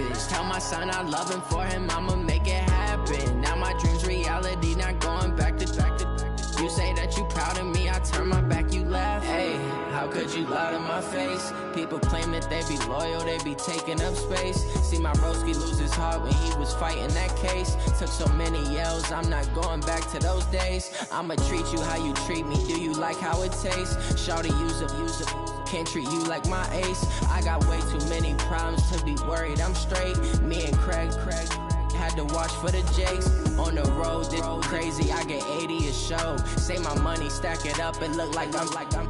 savage. Tell my son I love him, for him I'ma make it happen. Now my dream's reality, not going back to. You say that you proud of me, I turn my back, you laugh. Hey, how could you lie to my face? People claim that they be loyal, they be taking up space. See my broski lose his heart when he was fighting that case. Took so many yells, I'm not going back to those days. I'ma treat you how you treat me, do you like how it tastes? Shawty, use up, can't treat you like my ace. I got way too many problems to be worried, I'm straight. Me and Craig had to watch for the Jakes. On the road, this crazy, I get 80 a show. Say my money, stack it up, it look like I'm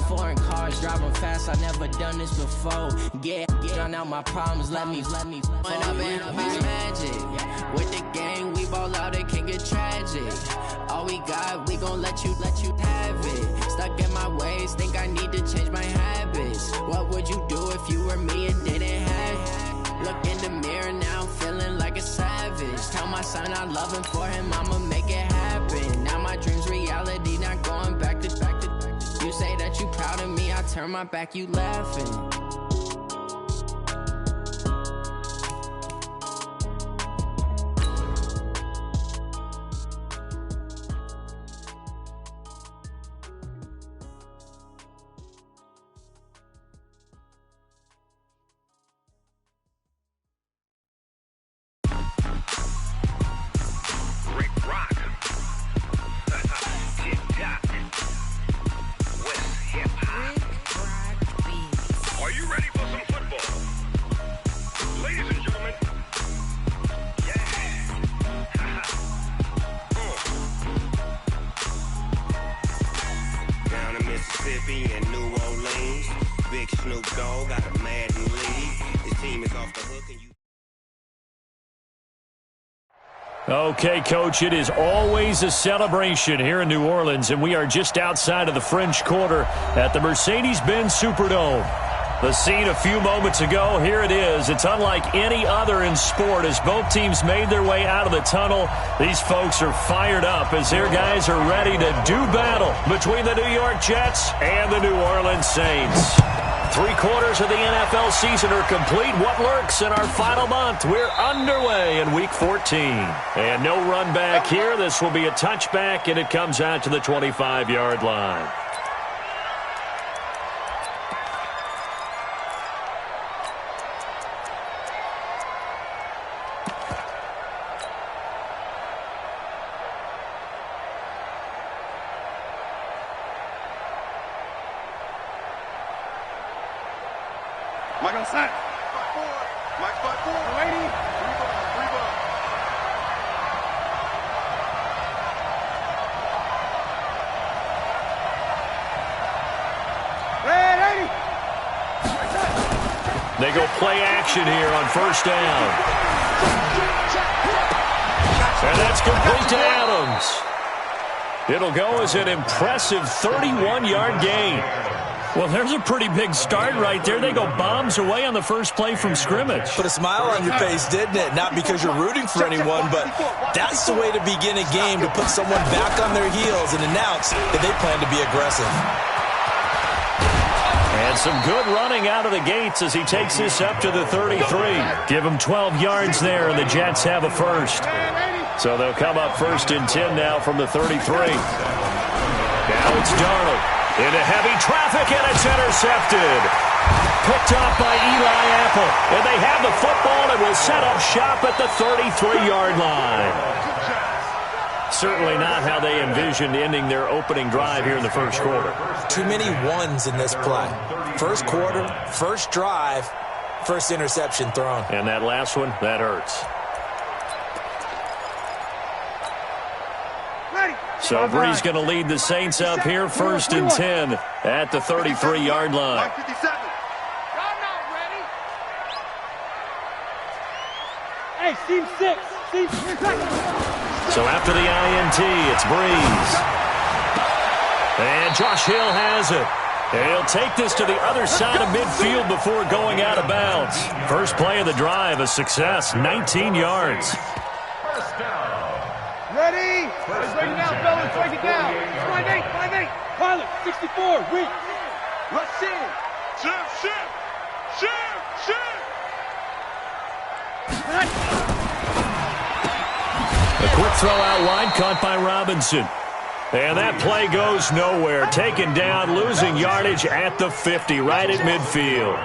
foreign cars, driving fast, I never done this before. Drown out my problems, let me When up and be magic. With the gang, we ball out, it can get tragic. All we got, we gon' let you have it. Stuck in my ways, think I need to change my habits. What would you do if you were me and didn't have it? Look in the mirror now, I'm feeling like a savage. Tell my son I love him, for him I'ma make it happen. Now my dream's reality, not going back to. You say that you proud of me, I turn my back, you laughing. And New Orleans, Big Snoop Dogg got a Madden lead. His team is off the hook and you. Okay, Coach, it is always a celebration here in New Orleans, and we are just outside of the French Quarter at the Mercedes-Benz Superdome. The scene a few moments ago, here it is. It's unlike any other in sport as both teams made their way out of the tunnel. These folks are fired up as their guys are ready to do battle between the New York Jets and the New Orleans Saints. 3/4 of the NFL season are complete. What lurks in our final month? We're underway in Week 14. And no run back here. This will be a touchback, and it comes out to the 25-yard line. Mike on sack. Mike 5-4. Lady. Three ball. Red 80. They go play action here on first down. And that's complete to Adams. It'll go as an impressive 31-yard gain. Well, there's a pretty big start right there. They go bombs away on the first play from scrimmage. Put a smile on your face, didn't it? Not because you're rooting for anyone, but that's the way to begin a game, to put someone back on their heels and announce that they plan to be aggressive. And some good running out of the gates as he takes this up to the 33. Give him 12 yards there, and the Jets have a first. So they'll come up 1st and 10 now from the 33. Now it's Darnold. Into heavy traffic, and it's intercepted. Picked off by Eli Apple. And they have the football and will set up shop at the 33-yard line. Certainly not how they envisioned ending their opening drive here in the first quarter. Too many ones in this play. First quarter, first drive, first interception thrown. And that last one, that hurts. So Bree's going to lead the Saints up here, 1st and 10 at the 33-yard line. Hey, team 6. So after the INT, it's Breeze. And Josh Hill has it. And he'll take this to the other side of midfield before going out of bounds. First play of the drive, a success, 19 yards. Ready? Let's break it down, fellas. Break it down. 5-8. Pilot, 64. Weak. Rush in. Shift. A quick throw out wide, caught by Robinson. And that play goes nowhere. Taken down, losing yardage at the 50, right at midfield.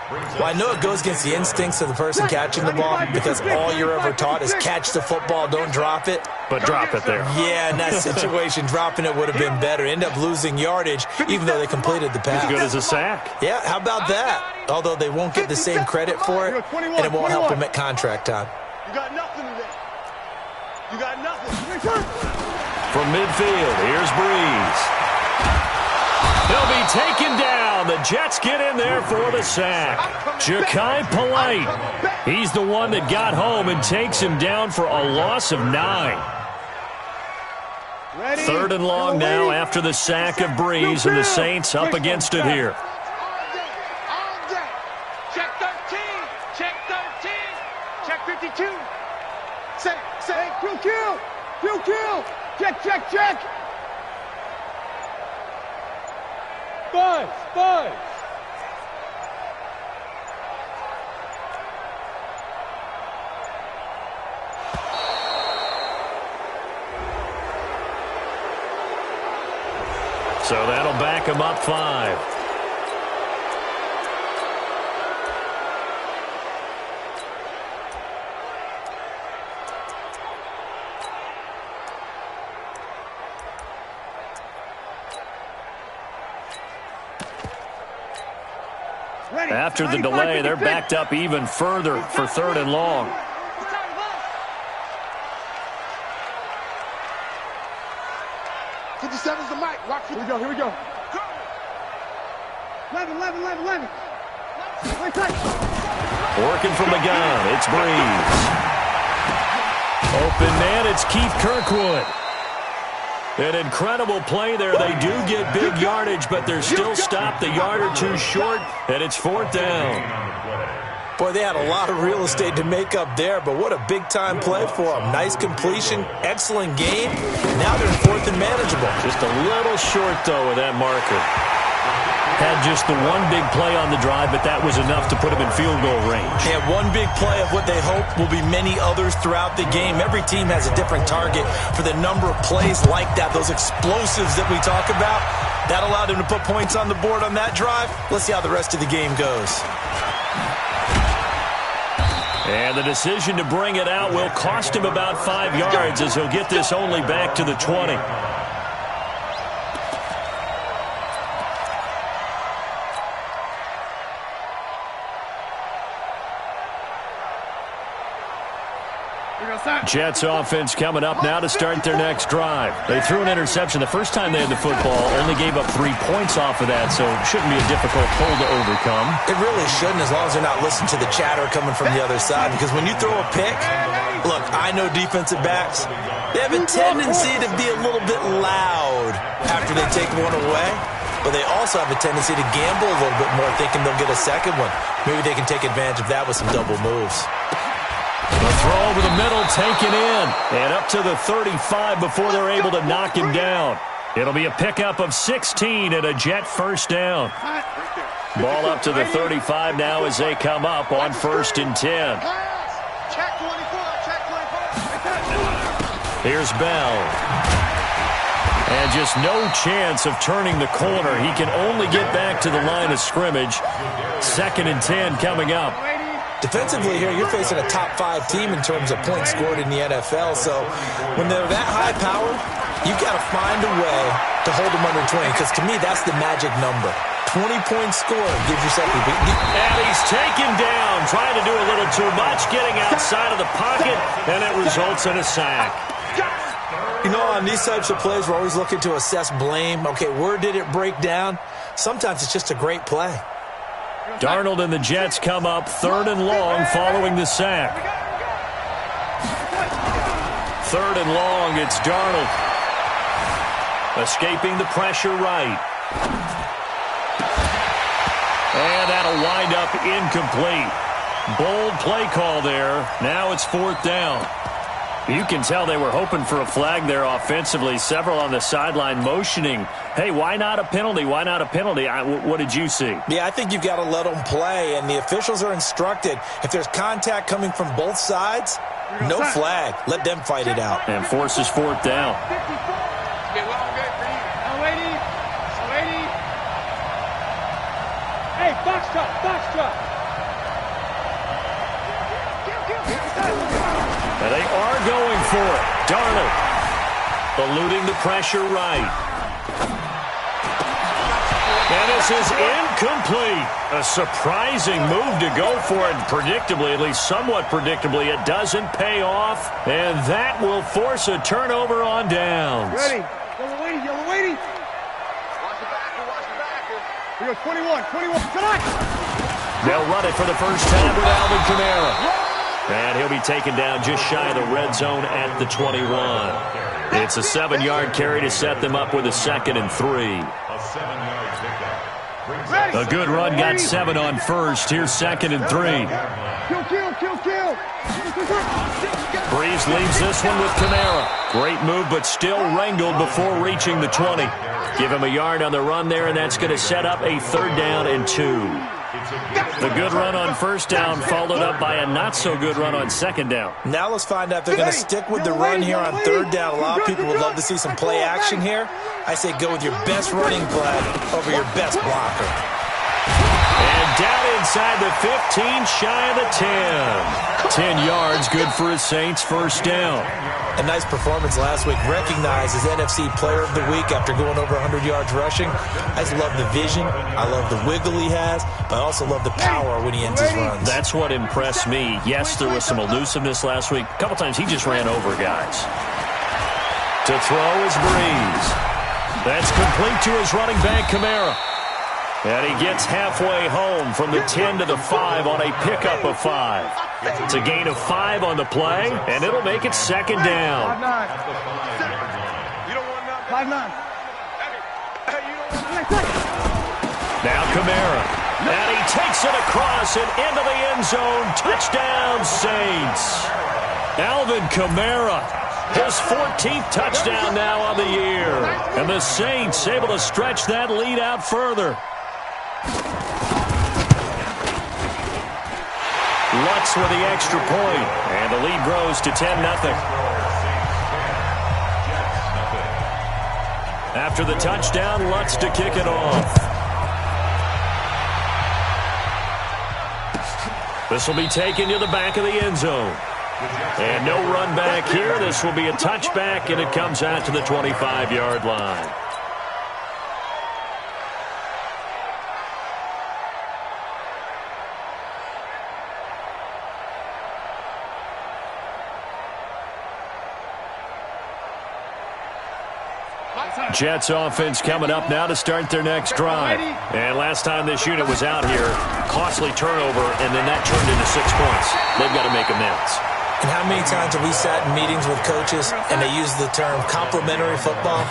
Well, I know it goes against the instincts of the person catching the ball because all you're ever taught is catch the football, don't drop it. But drop it there. Yeah, in that situation, dropping it would have been better. End up losing yardage, even though they completed the pass. As good as a sack. Yeah, how about that? Although they won't get the same credit for it, and it won't help them at contract time. You got nothing today. You got nothing. From midfield, here's Breeze. He'll be taken down. The Jets get in there for the sack. Ja'Kai Polite. He's the one that got home and takes him down for a loss of 9. Third and long now after the sack of Breeze, and the Saints up against it here. Check 13. Check 13. Check 52. Say, kill. Check. 5. So that'll back him up 5. After the delay, they're backed up even further for third and long. The mic. Watch it. Here we go. 11. Working from the gun, it's Breeze. Open man, it's Keith Kirkwood. An incredible play there. They do get big yardage, but they're still stopped a yard or two short, and it's fourth down. Boy, they had a lot of real estate to make up there, but what a big-time play for them. Nice completion, excellent game. Now they're in fourth and manageable. Just a little short, though, with that marker. Had just the one big play on the drive, but that was enough to put him in field goal range. And one big play of what they hope will be many others throughout the game. Every team has a different target for the number of plays like that, those explosives that we talk about. That allowed him to put points on the board on that drive. Let's see how the rest of the game goes. And the decision to bring it out will cost him about 5 yards as he'll get this only back to the 20. Jets offense coming up now to start their next drive. They threw an interception the first time they had the football, only gave up 3 points off of that, so it shouldn't be a difficult hole to overcome. It really shouldn't, as long as they're not listening to the chatter coming from the other side, because when you throw a pick, look, I know defensive backs, they have a tendency to be a little bit loud after they take one away, but they also have a tendency to gamble a little bit more, thinking they'll get a second one. Maybe they can take advantage of that with some double moves. The throw over the middle, taken in, and up to the 35 before they're able to knock him down. It'll be a pickup of 16 and a Jet first down. Ball up to the 35 now as they come up on 1st and 10. Here's Bell. And just no chance of turning the corner. He can only get back to the line of scrimmage. 2nd and 10 coming up. Defensively here, you're facing a top 5 team in terms of points scored in the NFL. So when they're that high power, you've got to find a way to hold them under 20. Because to me, that's the magic number. 20 points scored gives yourself a big... And he's taken down, trying to do a little too much, getting outside of the pocket, and it results in a sack. You know, on these types of plays, we're always looking to assess blame. Okay, where did it break down? Sometimes it's just a great play. Darnold and the Jets come up 3rd and long following the sack. 3rd and long, it's Darnold. Escaping the pressure right. And that'll wind up incomplete. Bold play call there. Now it's 4th down. You can tell they were hoping for a flag there offensively. Several on the sideline motioning, hey, why not a penalty? Why not a penalty? What did you see? Yeah, I think you've got to let them play, and the officials are instructed. If there's contact coming from both sides, no flag. Let them fight it out. And forces fourth down. Hey, box truck, box truck. And they are going for it. Darnold eluding the pressure right. And this is incomplete. A surprising move to go for it. Predictably, at least somewhat predictably, it doesn't pay off. And that will force a turnover on downs. Ready. Yellow lady, yellow lady. Watch the backer. Here goes 21. Tonight. They'll run it for the first time with Alvin Kamara. And he'll be taken down just shy of the red zone at the 21. It's a 7-yard carry to set them up with a 2nd and 3. A good run got 7 on first. Here's 2nd and 3. Kill. Breeze leaves this one with Kamara. Great move, but still wrangled before reaching the 20. Give him a yard on the run there, and that's going to set up a 3rd down and 2. The good run on first down followed up by a not-so-good run on 2nd down. Now let's find out if they're going to stick with the run here on 3rd down. A lot of people would love to see some play action here. I say go with your best running play over your best blocker. And down inside the 15, shy of the 10. 10 yards, good for his Saints, 1st down. A nice performance last week, recognized as NFC Player of the Week after going over 100 yards rushing. I just love the vision. I love the wiggle he has, but I also love the power when he ends his runs. That's what impressed me. Yes, there was some elusiveness last week. A couple times he just ran over guys. To throw is Breeze. That's complete to his running back, Kamara. And he gets halfway home from the 10 to the 5 on a pickup of 5. It's a gain of 5 on the play, and it'll make it 2nd down. 5-9. Now Kamara. And he takes it across and into the end zone. Touchdown, Saints. Alvin Kamara. His 14th touchdown now on the year. And the Saints able to stretch that lead out further. Lutz with the extra point, and the lead grows to 10-0. After the touchdown, Lutz to kick it off. This will be taken to the back of the end zone. And no run back here. This will be a touchback, and it comes out to the 25-yard line. Jets offense coming up now to start their next drive. And last time this unit was out here, costly turnover, and then that turned into 6 points. They've got to make amends. And how many times have we sat in meetings with coaches and they use the term complementary football?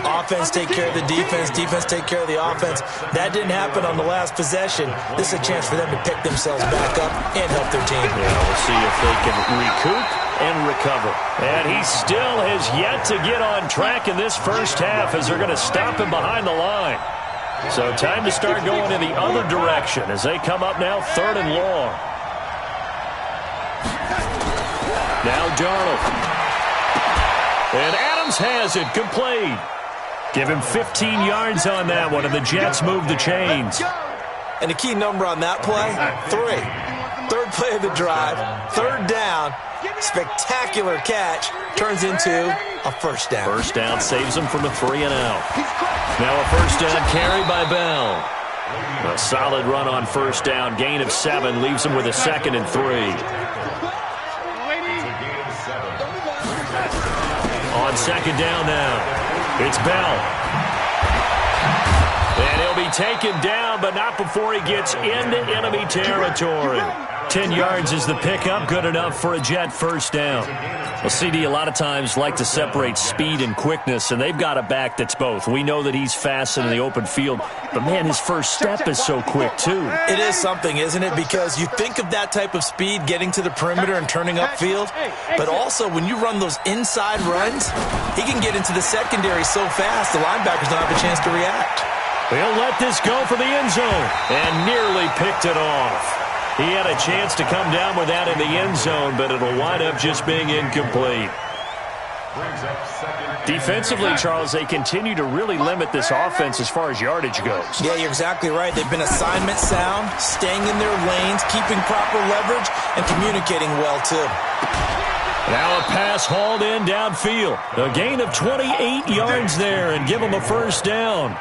Offense take care of the defense, defense take care of the offense. That didn't happen on the last possession. This is a chance for them to pick themselves back up and help their team. Yeah, we'll see if they can recoup and recover. And he still has yet to get on track in this first half as they're going to stop him behind the line. So time to start going in the other direction as they come up now 3rd and long. Now Darnold. And Adams has it complete. Give him 15 yards on that one, and the Jets move the chains. And the key number on that play, 3. 3rd play of the drive, 3rd down. Spectacular catch turns into a 1st down. 1st down saves him from a 3 and out. Now a 1st down carry by Bell. A solid run on 1st down. Gain of 7 leaves him with a 2nd and 3. On 2nd down now, it's Bell. And he'll be taken down, but not before he gets into enemy territory. 10 yards is the pickup, good enough for a Jet first down. Well, CD, a lot of times like to separate speed and quickness, and they've got a back that's both. We know that he's fast in the open field, but, man, his first step is so quick, too. It is something, isn't it? Because you think of that type of speed getting to the perimeter and turning upfield, but also when you run those inside runs, he can get into the secondary so fast the linebackers don't have a chance to react. He'll let this go for the end zone and nearly picked it off. He had a chance to come down with that in the end zone, but it'll wind up just being incomplete. Defensively, Charles, they continue to really limit this offense as far as yardage goes. Yeah, you're exactly right. They've been assignment sound, staying in their lanes, keeping proper leverage, and communicating well, too. Now a pass hauled in downfield. A gain of 28 yards there and give them a first down.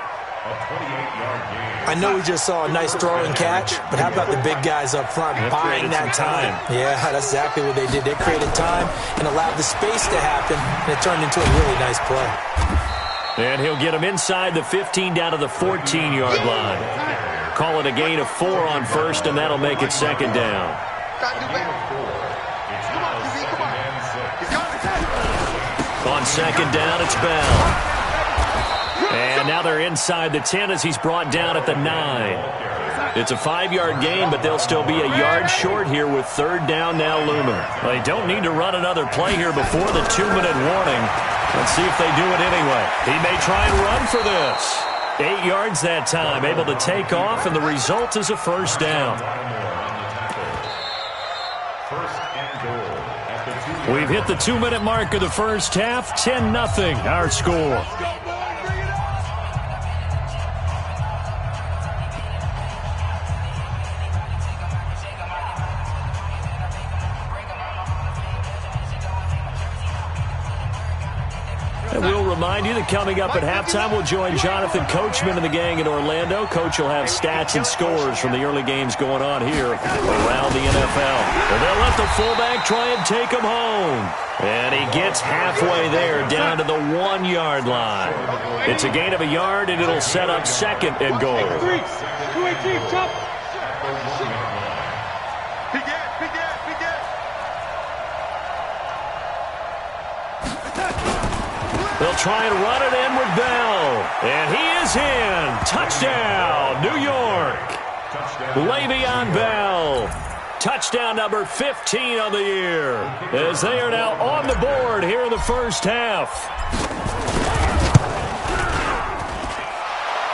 I know we just saw a nice throw and catch, but how about the big guys up front buying that time? Yeah, that's exactly what they did. They created time and allowed the space to happen, and it turned into a really nice play. And he'll get him inside the 15 down to the 14-yard line. Call it a gain of 4 on first, and that'll make it second down. On second down, it's Bell. And now they're inside the 10 as he's brought down at the 9. It's a 5-yard gain, but they'll still be a yard short here with third down now looming. Well, they don't need to run another play here before the 2-minute warning. Let's see if they do it anyway. He may try and run for this. 8 yards that time, able to take off, and the result is a first down. We've hit the 2-minute mark of the first half. 10-0 our score. And we'll remind you that coming up at halftime, we'll join Jonathan Coachman and the gang in Orlando. Coach will have stats and scores from the early games going on here around the NFL. And they'll let the fullback try and take him home. And he gets halfway there, down to the 1-yard line. It's a gain of a yard, and it'll set up second and goal. They'll try and run it in with Bell. And he is in. Touchdown, New York. Le'Veon Bell. Touchdown number 15 on the year. As they are now on the board here in the first half.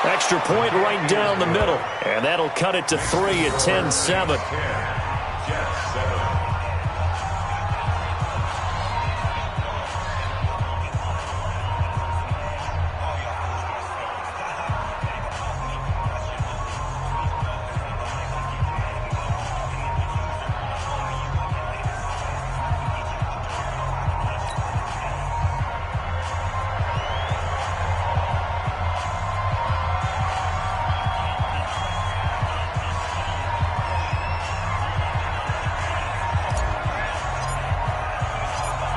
Extra point right down the middle. And that'll cut it to 3 at 10-7.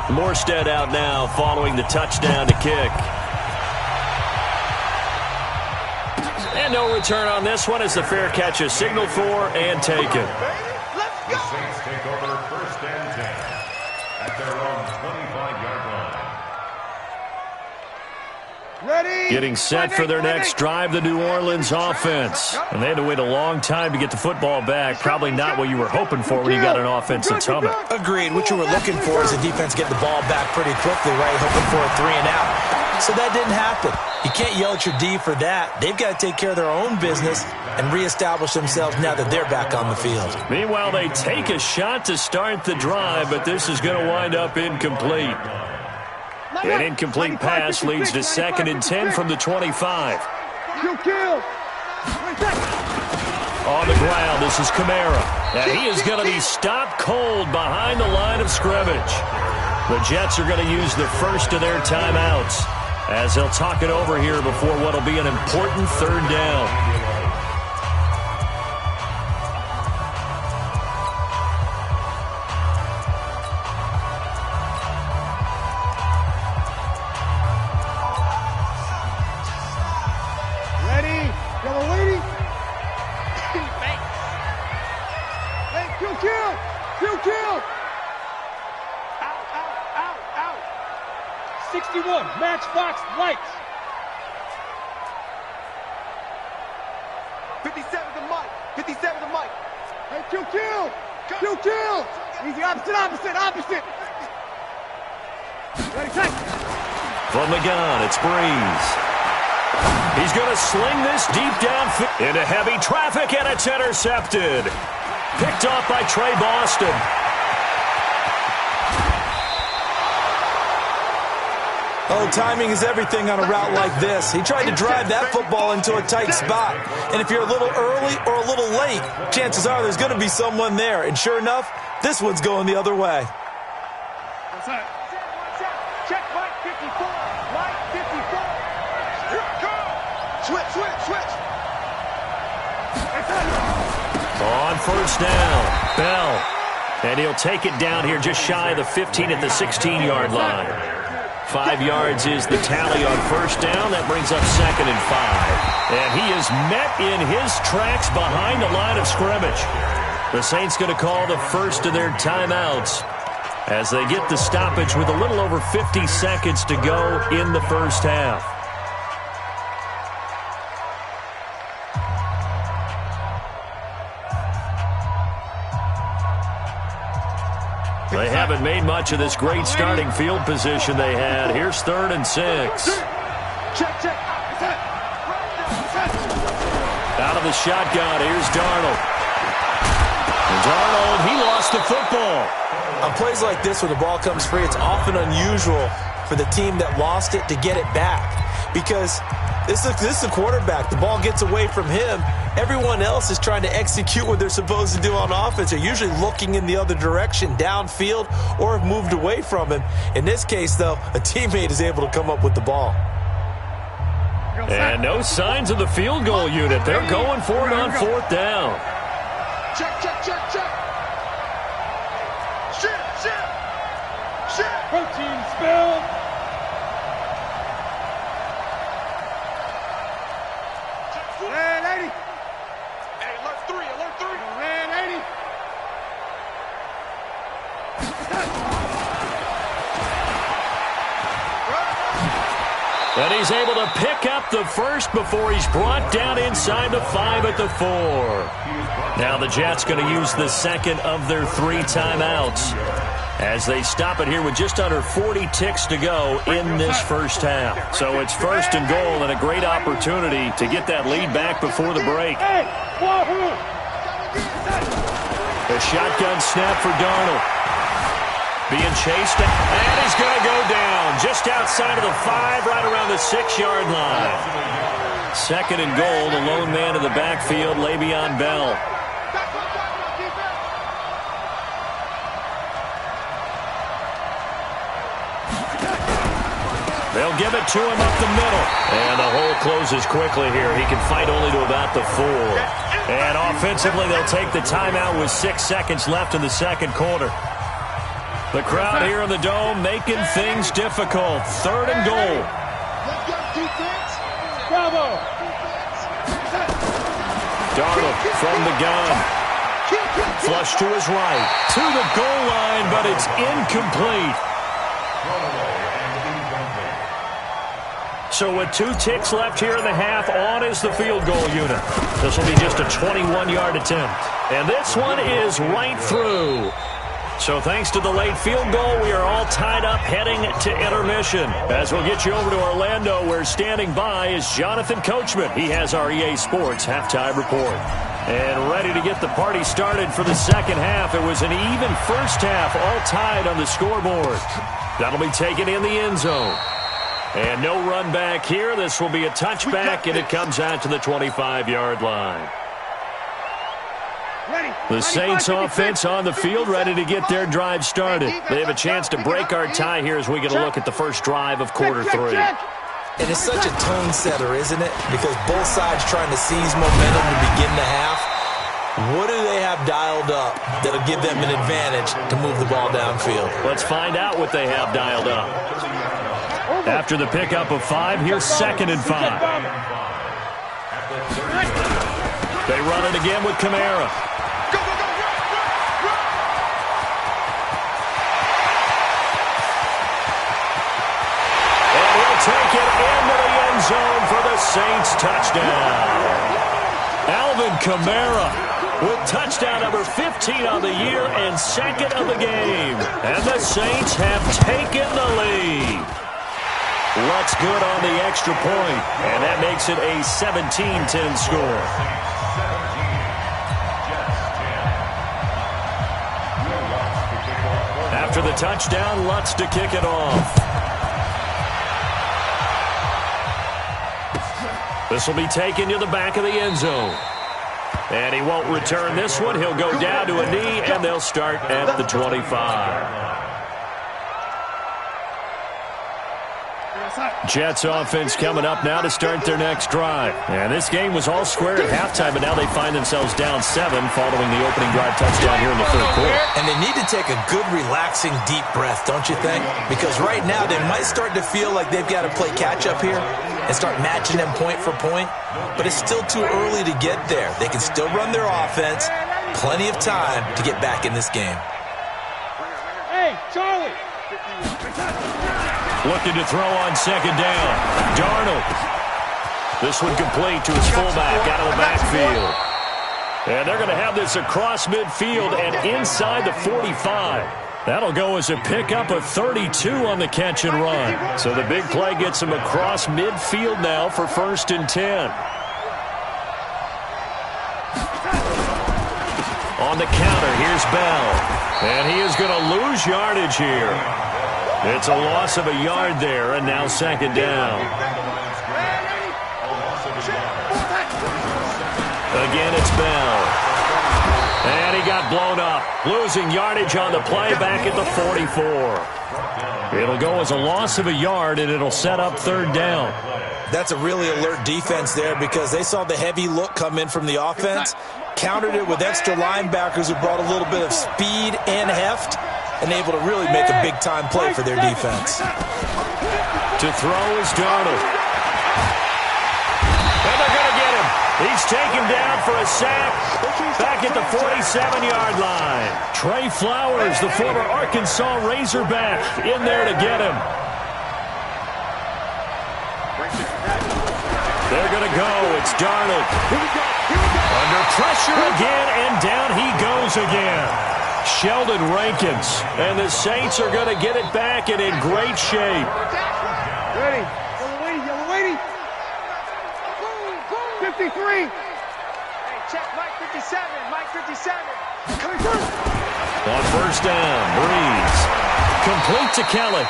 Morstead out now following the touchdown to kick. And no return on this one as the fair catch is signaled for and taken. The Saints take over first and 10 at their own 25-yard line. Ready? Getting set for their next drive, the New Orleans offense. And they had to wait a long time to get the football back. Probably not what you were hoping for when you got an offense that's humming. Agreed. What you were looking for is a defense get the ball back pretty quickly, right? Hoping for a 3-and-out. So that didn't happen. You can't yell at your D for that. They've got to take care of their own business and reestablish themselves now that they're back on the field. Meanwhile, they take a shot to start the drive, but this is going to wind up incomplete. An incomplete pass leads to 2nd and 10 from the 25. Kill. On the ground, this is Kamara. And he is going to be stopped cold behind the line of scrimmage. The Jets are going to use the first of their timeouts as they'll talk it over here before what will be an important third down. Kill. Kill! Out! 61, Matchbox Lights. 57 to Mike. Hey, kill! Easy, opposite. Ready, take. From the gun, it's Breeze. He's going to sling this deep downfield into heavy traffic, and it's intercepted. Picked off by Trey Boston. Oh, timing is everything on a route like this. He tried to drive that football into a tight spot. And if you're a little early or a little late, chances are there's going to be someone there. And sure enough, this one's going the other way. Check Mike 54. Mike 54. Here it comes. Switch. On first down, Bell. And he'll take it down here just shy of the 15 at the 16-yard line. 5 yards is the tally on first down. That brings up 2nd and 5. And he is met in his tracks behind the line of scrimmage. The Saints going to call the first of their timeouts as they get the stoppage with a little over 50 seconds to go in the first half. They haven't made much of this great starting field position they had. Here's 3rd and 6. Check. Out of the shotgun, here's Darnold. And Darnold, he lost the football. On plays like this where the ball comes free, it's often unusual for the team that lost it to get it back. Because this is the quarterback. The ball gets away from him. Everyone else is trying to execute what they're supposed to do on offense. They're usually looking in the other direction, downfield, or have moved away from him. In this case, though, a teammate is able to come up with the ball. And no signs of the field goal unit. They're going for it on 4th down. Check. Shit. Protein spill. Red 80. Hey, alert 3. Red 80. And he's able to pick up the first before he's brought down inside the 5 at the 4. Now the Jets going to use the second of their 3 timeouts as they stop it here with just under 40 ticks to go in this first half. So it's 1st and goal and a great opportunity to get that lead back before the break. A shotgun snap for Darnold. Being chased, and he's going to go down just outside of the 5, right around the 6-yard line. 2nd and goal, the lone man in the backfield, Le'Veon Bell. They'll give it to him up the middle. And the hole closes quickly here. He can fight only to about the 4. And offensively, they'll take the timeout with 6 seconds left in the second quarter. The crowd here in the Dome making things difficult. 3rd and goal. Bravo. Darnold from the gun. Flush to his right. To the goal line, but it's incomplete. So with 2 ticks left here in the half, on is the field goal unit. This will be just a 21-yard attempt. And this one is right through. So thanks to the late field goal, we are all tied up heading to intermission. As we'll get you over to Orlando, where standing by is Jonathan Coachman. He has our EA Sports halftime report. And ready to get the party started for the second half. It was an even first half, all tied on the scoreboard. That'll be taken in the end zone. And no run back here. This will be a touchback, and it comes out to the 25-yard line. The Saints offense on the field, ready to get their drive started. They have a chance to break our tie here as we get a look at the first drive of quarter 3. And it's such a tone setter, isn't it? Because both sides trying to seize momentum to begin the half. What do they have dialed up that'll give them an advantage to move the ball downfield? Let's find out what they have dialed up. After the pickup of 5, here's 2nd and 5. They run it again with Kamara. Saints touchdown. Alvin Kamara with touchdown number 15 on the year and second of the game. And the Saints have taken the lead. Luck's good on the extra point, and that makes it a 17-10 score. After the touchdown, Lutz to kick it off. This will be taken to the back of the end zone. And he won't return this one. He'll go down to a knee, and they'll start at the 25. Jets offense coming up now to start their next drive. And this game was all square at halftime, but now they find themselves down 7 following the opening drive touchdown here in the third quarter. And they need to take a good, relaxing, deep breath, don't you think? Because right now they might start to feel like they've got to play catch-up here and start matching them point for point. But it's still too early to get there. They can still run their offense. Plenty of time to get back in this game. Hey, Charlie! Looking to throw on second down. Darnold. This one complete to his fullback out of the backfield. And they're going to have this across midfield and inside the 45. That'll go as a pickup of 32 on the catch and run. So the big play gets him across midfield now for 1st and 10. On the counter, here's Bell. And he is going to lose yardage here. It's a loss of a yard there, and now second down. Again, it's Bell. And he got blown up. Losing yardage on the play back at the 44. It'll go as a loss of a yard, and it'll set up third down. That's a really alert defense there because they saw the heavy look come in from the offense, countered it with extra linebackers who brought a little bit of speed and heft, and able to really make a big-time play for their defense. To throw is Darnold. And they're going to get him. He's taken down for a sack back at the 47-yard line. Trey Flowers, the former Arkansas Razorback, in there to get him. They're going to go. It's Darnold. Under pressure again, and down he goes again. Sheldon Rankins, and the Saints are going to get it back and in great shape. Ready. Yellow lady. 53. Hey, check Mike 57. Mike 57. Coming through. On first down, Breeze. Complete to Kelly.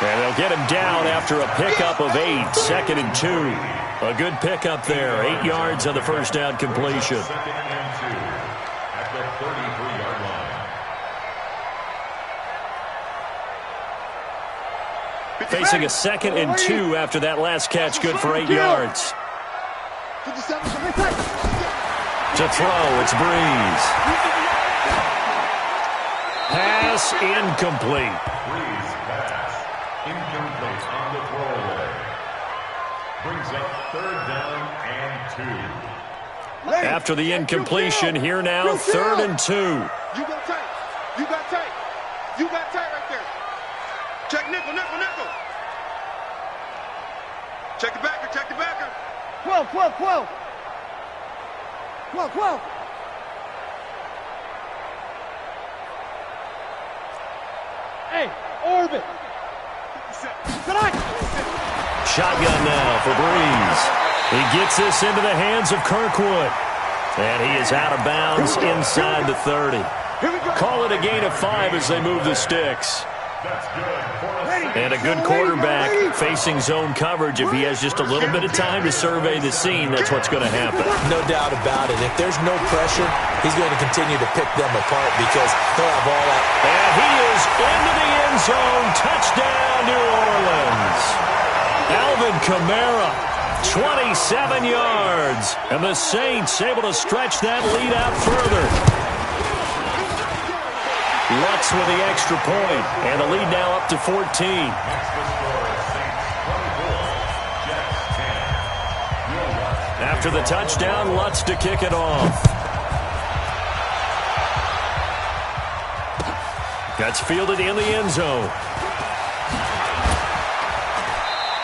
And they'll get him down after a pickup of 8, 2nd and 2. A good pickup there, 8 yards on the first down completion. 2nd and 2 at the 33-yard line. Facing a 2nd and 2 after that last catch, good for 8 yards. To throw, it's Breeze. Pass incomplete. Breeze pass incomplete on the throwaway. Brings up 3rd down and 2. After the incompletion, here now, 3rd and 2. You got tight. You got tight. You got tight right there. Check nickel. Check the backer. 12. 12. Hey, orbit. Shotgun now for Breeze. He gets this into the hands of Kirkwood. And he is out of bounds inside the 30. Call it a gain of 5 as they move the sticks. And a good quarterback facing zone coverage. If he has just a little bit of time to survey the scene, that's what's going to happen. No doubt about it. If there's no pressure, he's going to continue to pick them apart because he'll have all that. And he is into the end zone. Touchdown, New Orleans. Alvin Kamara, 27 yards. And the Saints able to stretch that lead out further. Lutz with the extra point, and the lead now up to 14. After the touchdown, Lutz to kick it off. That's fielded in the end zone.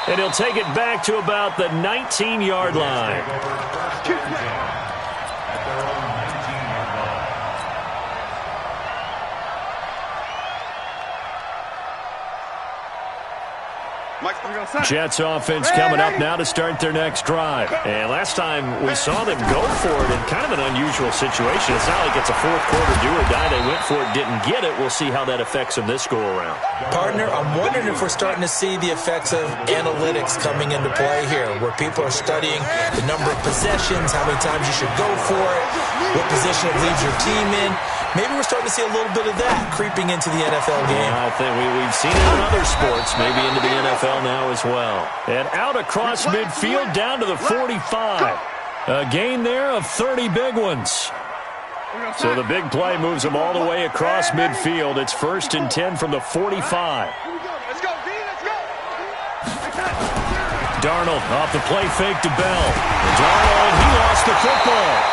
And he'll take it back to about the 19-yard line. Jets offense coming up now to start their next drive. And last time we saw them go for it in kind of an unusual situation. It's not like it's a fourth-quarter do-or-die. They went for it, didn't get it. We'll see how that affects them this go-around. Partner, I'm wondering if we're starting to see the effects of analytics coming into play here, where people are studying the number of possessions, how many times you should go for it, what position it leaves your team in. Maybe we're starting to see a little bit of that creeping into the NFL game. I think we've seen it in other sports, maybe into the NFL now as well. And out across midfield down to the 45. A gain there of 30 big ones. So the big play moves them all the way across midfield. It's 1st and 10 from the 45. Let's go, D, let's go. Darnold off the play fake to Bell. Darnold, he lost the football.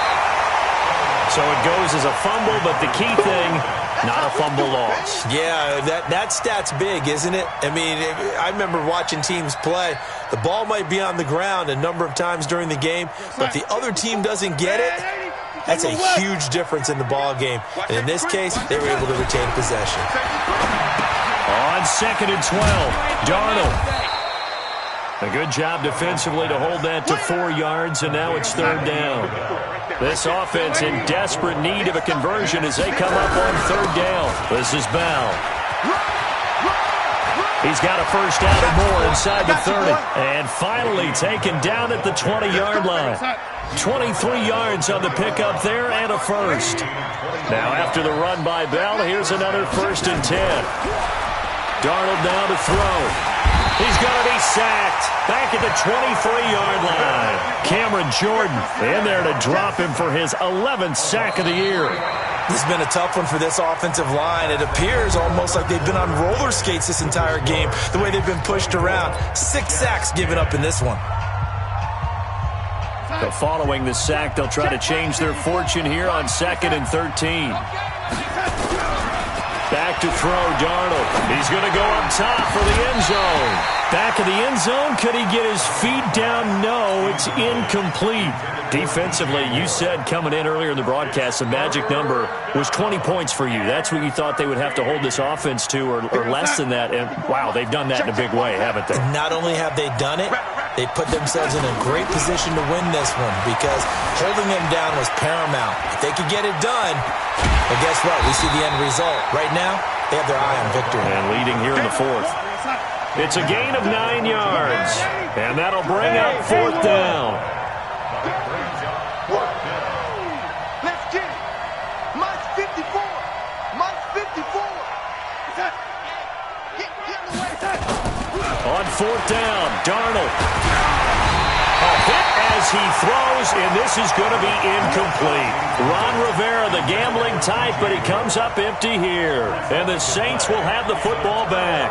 So it goes as a fumble, but the key thing, not a fumble loss. Yeah, that stat's big, isn't it? I mean, I remember watching teams play. The ball might be on the ground a number of times during the game, but the other team doesn't get it. That's a huge difference in the ball game. And in this case, they were able to retain possession. On 2nd and 12, Darnold. A good job defensively to hold that to 4 yards, and now it's 3rd down. This offense in desperate need of a conversion as they come up on 3rd down. This is Bell. He's got a first down or more inside the 30. And finally taken down at the 20-yard line. 23 yards on the pickup there and a first. Now after the run by Bell, here's another 1st and 10. Darnold now to throw. He's going to be sacked back at the 23-yard line. Cameron Jordan in there to drop him for his 11th sack of the year. This has been a tough one for this offensive line. It appears almost like they've been on roller skates this entire game, the way they've been pushed around. 6 sacks given up in this one. So following the sack, they'll try to change their fortune here on 2nd and 13. Back to throw, Darnold. He's going to go up top for the end zone. Back of the end zone. Could he get his feet down? No, it's incomplete. Defensively, you said coming in earlier in the broadcast, the magic number was 20 points for you. That's what you thought they would have to hold this offense to, or less than that. And, wow, they've done that in a big way, haven't they? Not only have they done it, they put themselves in a great position to win this one because holding them down was paramount. If they could get it done, well, guess what? We see the end result. Right now, they have their eye on victory. And leading here in the 4th. It's a gain of 9 yards. And that'll bring up 4th down. Let's get it. Mine's 54. Mine's 54. On 4th down, Darnold. A hit as he throws, and this is going to be incomplete. Ron Rivera, the gambling type, but he comes up empty here. And the Saints will have the football back.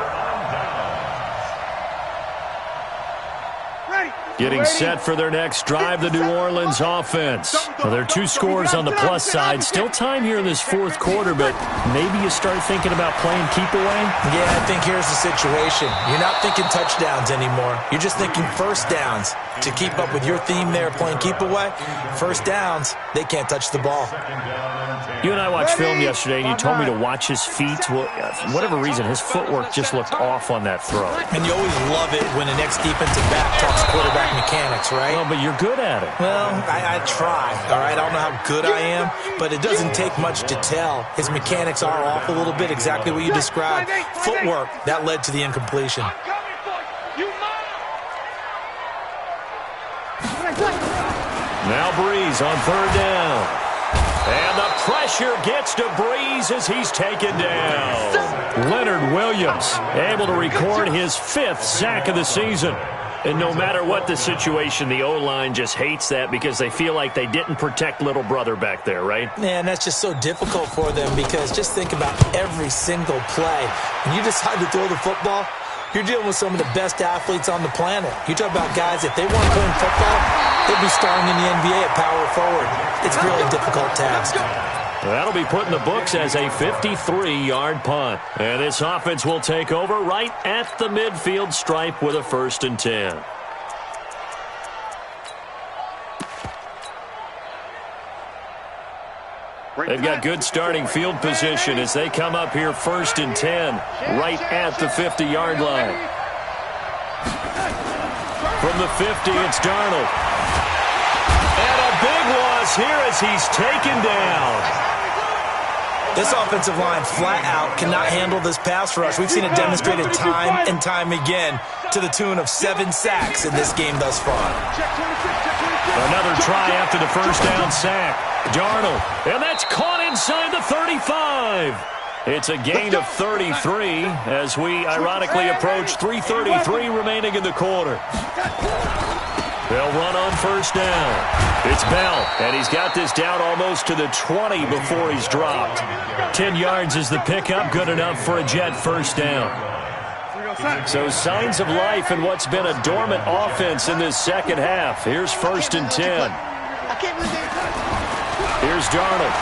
Getting set for their next drive, the New Orleans offense. Well, there are 2 scores on the plus side. Still time here in this 4th quarter, but maybe you start thinking about playing keep away? Yeah, I think here's the situation. You're not thinking touchdowns anymore. You're just thinking first downs. To keep up with your theme there, playing keep away, first downs, they can't touch the ball. You and I watched film yesterday, and you told me to watch his feet. Well, for whatever reason, his footwork just looked off on that throw. And you always love it when an ex-defensive back talks quarterback mechanics, right? Well, but you're good at it. Well, I try, all right? I don't know how good I am, but it doesn't take much to tell. His mechanics are off a little bit, exactly what you described. Footwork, that led to the incompletion. Now Breeze on 3rd down. And the pressure gets to Breeze as he's taken down. Leonard Williams able to record his 5th sack of the season. And no matter what the situation, the O-line just hates that because they feel like they didn't protect little brother back there, right? Man, that's just so difficult for them because just think about every single play. When you decide to throw the football, you're dealing with some of the best athletes on the planet. You talk about guys, if they weren't playing football, they'd be starring in the NBA at power forward. It's really a difficult task. That'll be put in the books as a 53-yard punt. And this offense will take over right at the midfield stripe with a 1st and 10. They've got good starting field position as they come up here 1st and 10 right at the 50-yard line. From the 50, it's Darnold. And a big loss here as he's taken down. This offensive line flat out cannot handle this pass rush. We've seen it demonstrated time and time again to the tune of 7 sacks in this game thus far. Another try after the 1st down sack. Darnold, and that's caught inside the 35. It's a gain of 33 as we ironically approach 3:33 remaining in the quarter. They'll run on 1st down. It's Bell, and he's got this down almost to the 20 before he's dropped. 10 yards is the pickup, good enough for a Jet 1st down. So signs of life in what's been a dormant offense in this second half. Here's 1st and 10. Here's Darnold.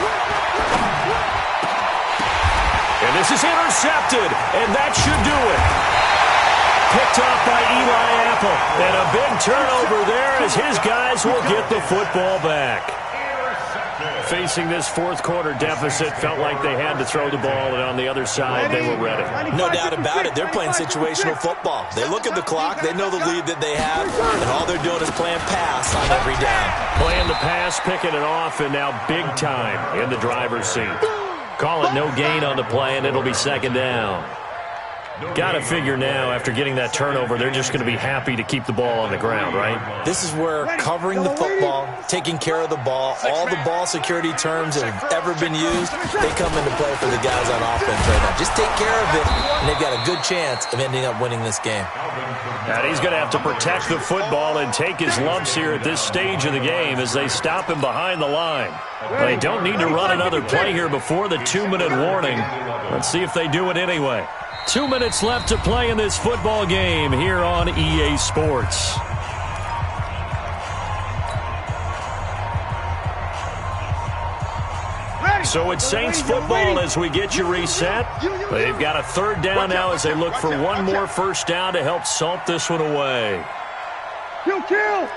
And this is intercepted, and that should do it. Picked off by Eli Apple. And a big turnover there as his guys will get the football back. Facing this 4th quarter deficit, felt like they had to throw the ball, and on the other side, they were ready. No doubt about it. They're playing situational football. They look at the clock, they know the lead that they have, and all they're doing is playing pass on every down. Playing the pass, picking it off, and now big time in the driver's seat. Call it no gain on the play, and it'll be 2nd down. Got to figure now, after getting that turnover, they're just going to be happy to keep the ball on the ground, right? This is where covering the football, taking care of the ball, all the ball security terms that have ever been used, they come into play for the guys on offense right now. Just take care of it, and they've got a good chance of ending up winning this game. And he's going to have to protect the football and take his lumps here at this stage of the game as they stop him behind the line. They don't need to run another play here before the 2-minute warning. Let's see if they do it anyway. 2 minutes left to play in this football game here on EA Sports. So it's Saints football as we get you reset. They've got a 3rd down now as they look for one more 1st down to help salt this one away. Kill!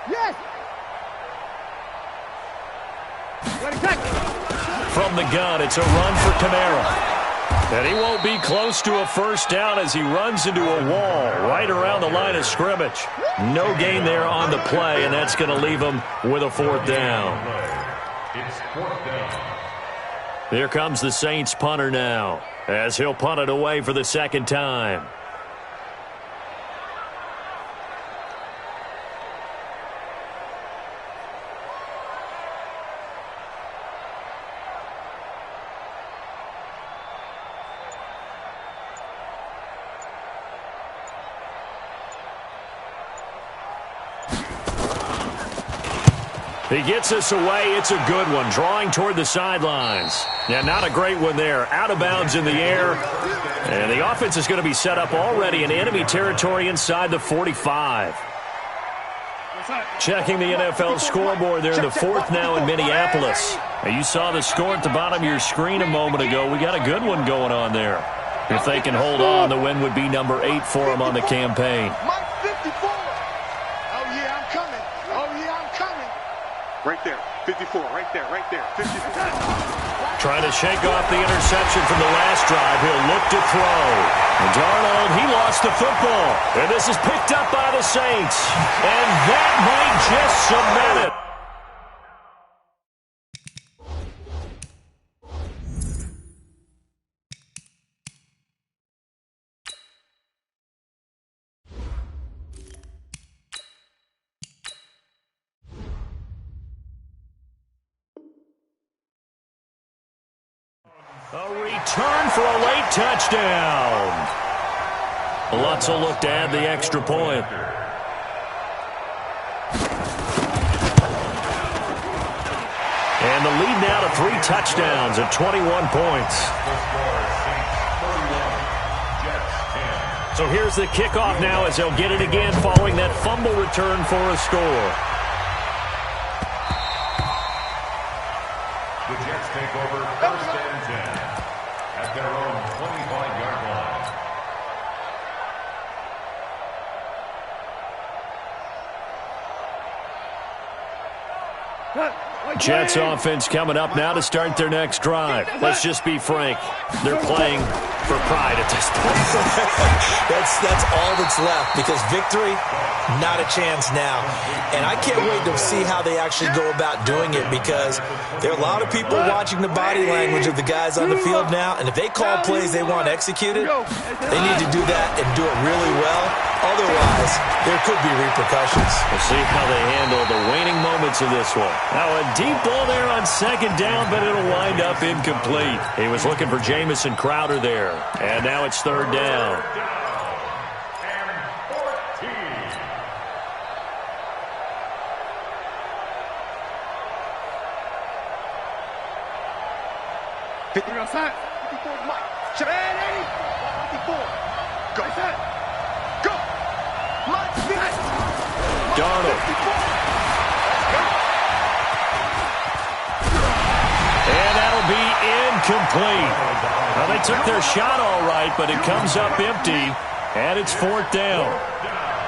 Yes! From the gun, it's a run for Kamara. And he won't be close to a 1st down as he runs into a wall right around the line of scrimmage. No gain there on the play, and that's going to leave him with a 4th down. It's 4th down. Here comes the Saints punter now as he'll punt it away for the 2nd time. He gets us away. It's a good one. Drawing toward the sidelines. Yeah, not a great one there. Out of bounds in the air. And the offense is going to be set up already in enemy territory inside the 45. Checking the NFL scoreboard there in the 4th now in Minneapolis. Now, you saw the score at the bottom of your screen a moment ago. We got a good one going on there. If they can hold on, the win would be number 8 for them on the campaign. Right there, 54, right there, 54. Trying to shake off the interception from the last drive. He'll look to throw. And Darnold, he lost the football. And this is picked up by the Saints. And that might just cement it. A return for a late touchdown. Lutz will look to add the extra point. And the lead now to 3 touchdowns at 21 points. So here's the kickoff now as they'll get it again following that fumble return for a score. Saints take over 1st and 10 at their own 25-yard line. Jets offense coming up now to start their next drive. Let's just be frank. They're playing for pride at this point. That's all that's left, because victory, not a chance now. And I can't wait to see how they actually go about doing it, because there are a lot of people watching the body language of the guys on the field now, and if they call plays they want executed, they need to do that and do it really well. Otherwise, there could be repercussions. We'll see how they handle the waning moments of this one. Now a deep ball there on 2nd down, but it'll wind up incomplete. He was looking for Jamison Crowder there. And now it's 3rd down. Outside. 54, Mike. 54. Go. Go. Mike. Darnold. And that'll be incomplete. Well, they took their shot all right, but it comes up empty, and it's 4th down.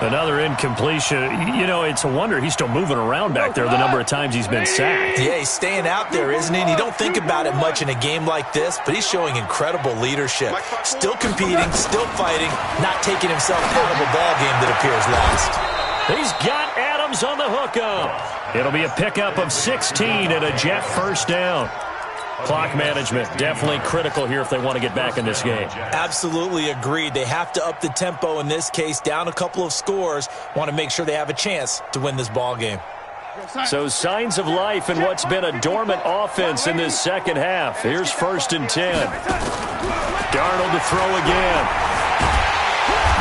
Another incompletion. You know, it's a wonder he's still moving around back there the number of times he's been sacked. Yeah, he's staying out there, isn't he? And you don't think about it much in a game like this, but he's showing incredible leadership. Still competing, still fighting, not taking himself out of a ball game that appears lost. He's got Adams on the hookup. It'll be a pickup of 16 and a Jet 1st down. Clock management definitely critical here if they want to get back in this game. Absolutely agreed. They have to up the tempo in this case, down a couple of scores. Want to make sure they have a chance to win this ball game. So signs of life in what's been a dormant offense in this 2nd half. Here's 1st and 10. Darnold to throw again.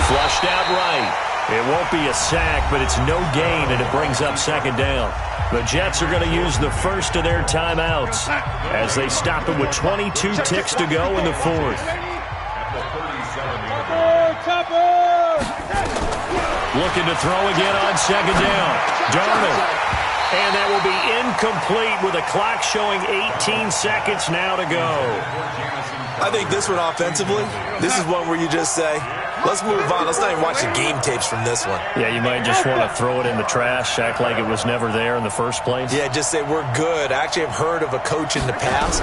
Flushed out right. It won't be a sack, but it's no gain, and it brings up 2nd down. The Jets are going to use the first of their timeouts as they stop it with 22 ticks to go in the 4th. Looking to throw again on 2nd down. Darnold. And that will be incomplete with a clock showing 18 seconds now to go. I think this one offensively, this is one where you just say, let's move on. Let's not even watch the game tapes from this one. Yeah, you might just want to throw it in the trash, act like it was never there in the first place. Yeah, just say we're good. I actually have heard of a coach in the past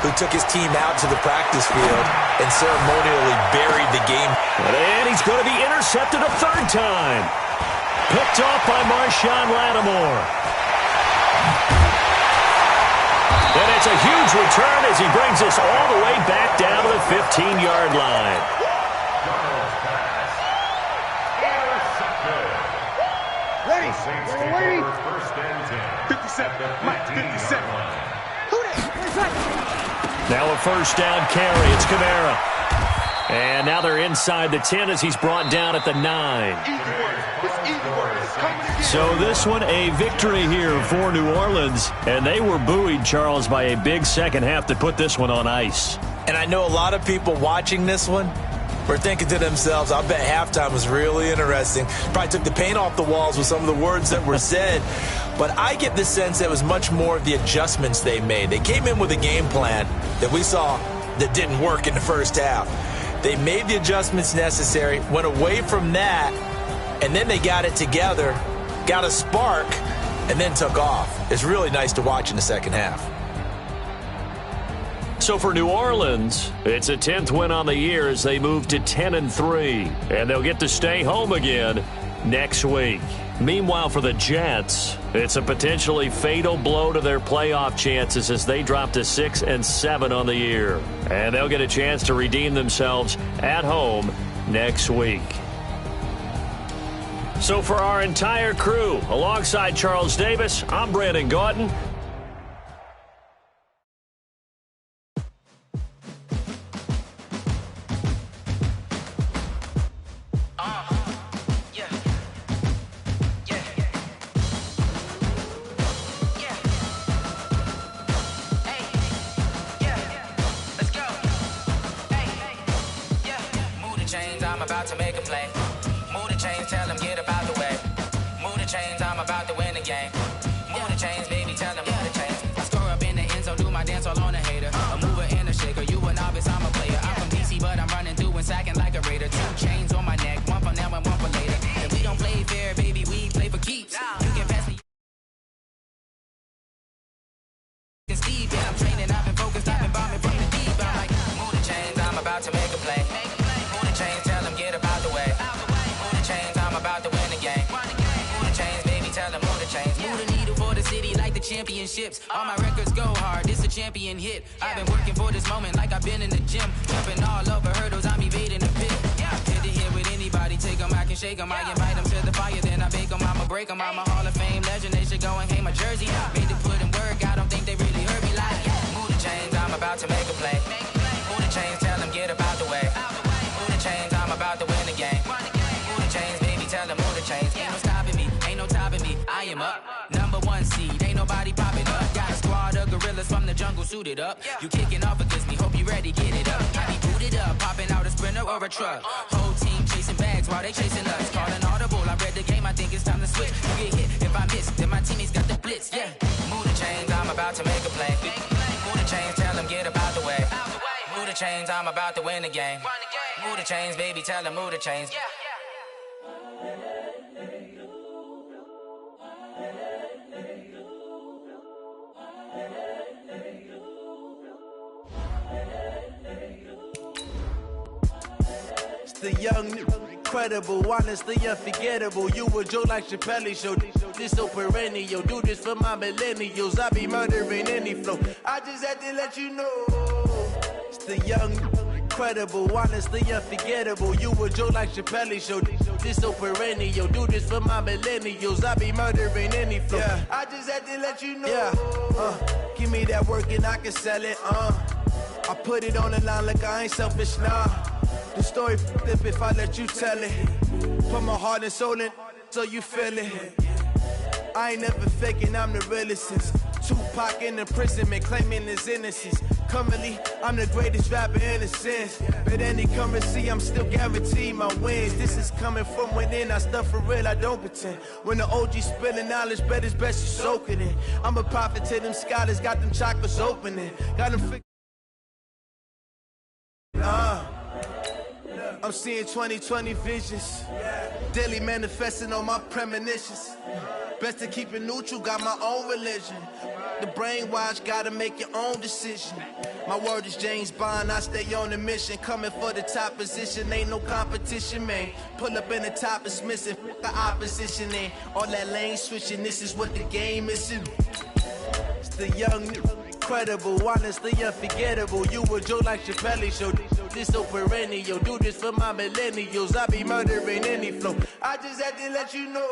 who took his team out to the practice field and ceremonially buried the game. And he's going to be intercepted a 3rd time. Picked off by Marshawn Lattimore. And it's a huge return as he brings us all the way back down to the 15-yard line. Ready. Saints take over 1st and 10. 57. Mike, 57. Now a 1st down carry. It's Kamara. And now they're inside the 10 as he's brought down at the 9. Easy work. It's easy work. So this one a victory here for New Orleans. And they were buoyed, Charles, by a big 2nd half to put this one on ice. And I know a lot of people watching this one were thinking to themselves, I bet halftime was really interesting. Probably took the paint off the walls with some of the words that were said. But I get the sense that it was much more of the adjustments they made. They came in with a game plan that we saw that didn't work in the 1st half. They made the adjustments necessary, went away from that, and then they got it together, got a spark, and then took off. It's really nice to watch in the 2nd half. So for New Orleans, it's a 10th win on the year as they move to 10-3, and they'll get to stay home again next week. Meanwhile, for the Jets, it's a potentially fatal blow to their playoff chances as they drop to 6-7 on the year, and they'll get a chance to redeem themselves at home next week. So for our entire crew, alongside Charles Davis, I'm Brandon Gautin. About to make a play. Move the chains, tell them get about the way. Move the chains, I'm about to win the game. Move the chains, baby, tell them move the chains. I score up in the end zone, do my dance all on championships. All my records go hard, this a champion hit. I've been working for this moment like I've been in the gym. Jumping all over hurdles, I'm evading the pit. Hit to hit with anybody, take them, I can shake them. I invite them to the fire, then I bake them, I'ma break them. I'm a Hall of Fame legend, they should go and hang my jersey. Made to put in work, I don't think they really heard me like. Move the chains, I'm about to make a play. Move the chains, tell them get up out the way. Move the chains, I'm about to win the game. Move the chains, baby, tell them move the chains. Ain't no stopping me, ain't no topping me, I am up. #1 seed, ain't nobody popping up. Got a squad of gorillas from the jungle suited up. You kicking off against me, hope you ready, get it up. I be booted up, popping out a sprinter or a truck. Whole team chasing bags while they chasing us. Calling audible, I read the game, I think it's time to switch. You get hit if I miss, then my teammates got the blitz, yeah. Move the chains, I'm about to make a play. Move the chains, tell them get up out the way. Move the chains, I'm about to win the game. Move the chains, baby, tell them move the chains. The young, incredible, honestly unforgettable. You a joke like Chappelle show. This so perennial. Do this for my millennials. I be murdering any flow. I just had to let you know. It's the young, incredible, honestly unforgettable. You a joke like Chappelle show. This so perennial. Do this for my millennials. I be murdering any flow. Yeah. I just had to let you know. Yeah. Give me that work and I can sell it. I put it on the line like I ain't selfish, nah. The story flip if I let you tell it. Put my heart and soul in so you feel it. I ain't never faking, I'm the realest since Tupac in imprisonment, claiming his innocence. Currently, I'm the greatest rapper in a sense. But any currency, I'm still guaranteed my wins. This is coming from within, I stuff for real, I don't pretend. When the OG spilling knowledge, bet it's best you soak it in. I'm a prophet to them scholars, got them chakras opening. Got them I'm seeing 2020 visions. Daily manifesting on my premonitions. Best to keep it neutral, got my own religion. The brainwash, gotta make your own decision. My word is James Bond, I stay on the mission. Coming for the top position, ain't no competition, man. Pull up in the top, it's missing, the opposition ain't. All that lane switching, this is what the game is. It's the young, incredible, honestly unforgettable. You a joke like Chappelle show. This so perennial. Do this for my millennials. I be murdering any flow. I just had to let you know.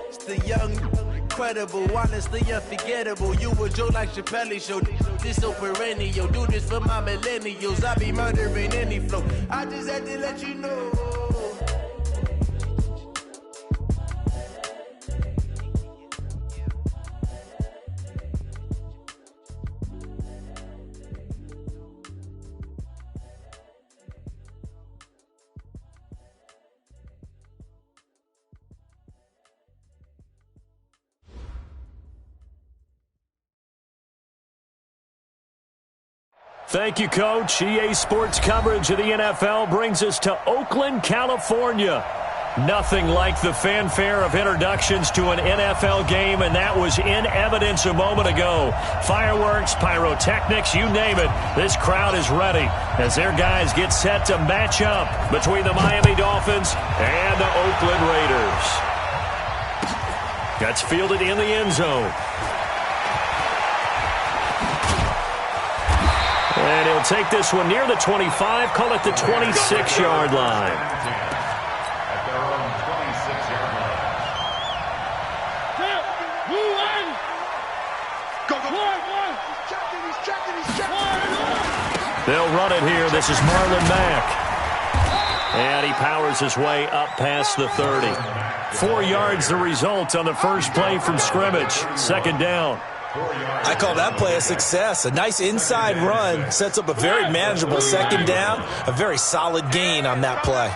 It's the young, incredible, honestly unforgettable. You a joke like Chappelle show. This so perennial. Do this for my millennials. I be murdering any flow. I just had to let you know. Thank you, Coach. EA Sports coverage of the NFL brings us to Oakland, California. Nothing like the fanfare of introductions to an NFL game, and that was in evidence a moment ago. Fireworks, pyrotechnics, you name it. This crowd is ready as their guys get set to match up between the Miami Dolphins and the Oakland Raiders. That's fielded in the end zone. And he'll take this one near the 25, call it the 26-yard line. At their own 26-yard line. Go. They'll run it here. This is Marlon Mack. And he powers his way up past the 30. 4 yards the result on the first play from scrimmage. Second down. I call that play a success. A nice inside run sets up a very manageable second down. A very solid gain on that play.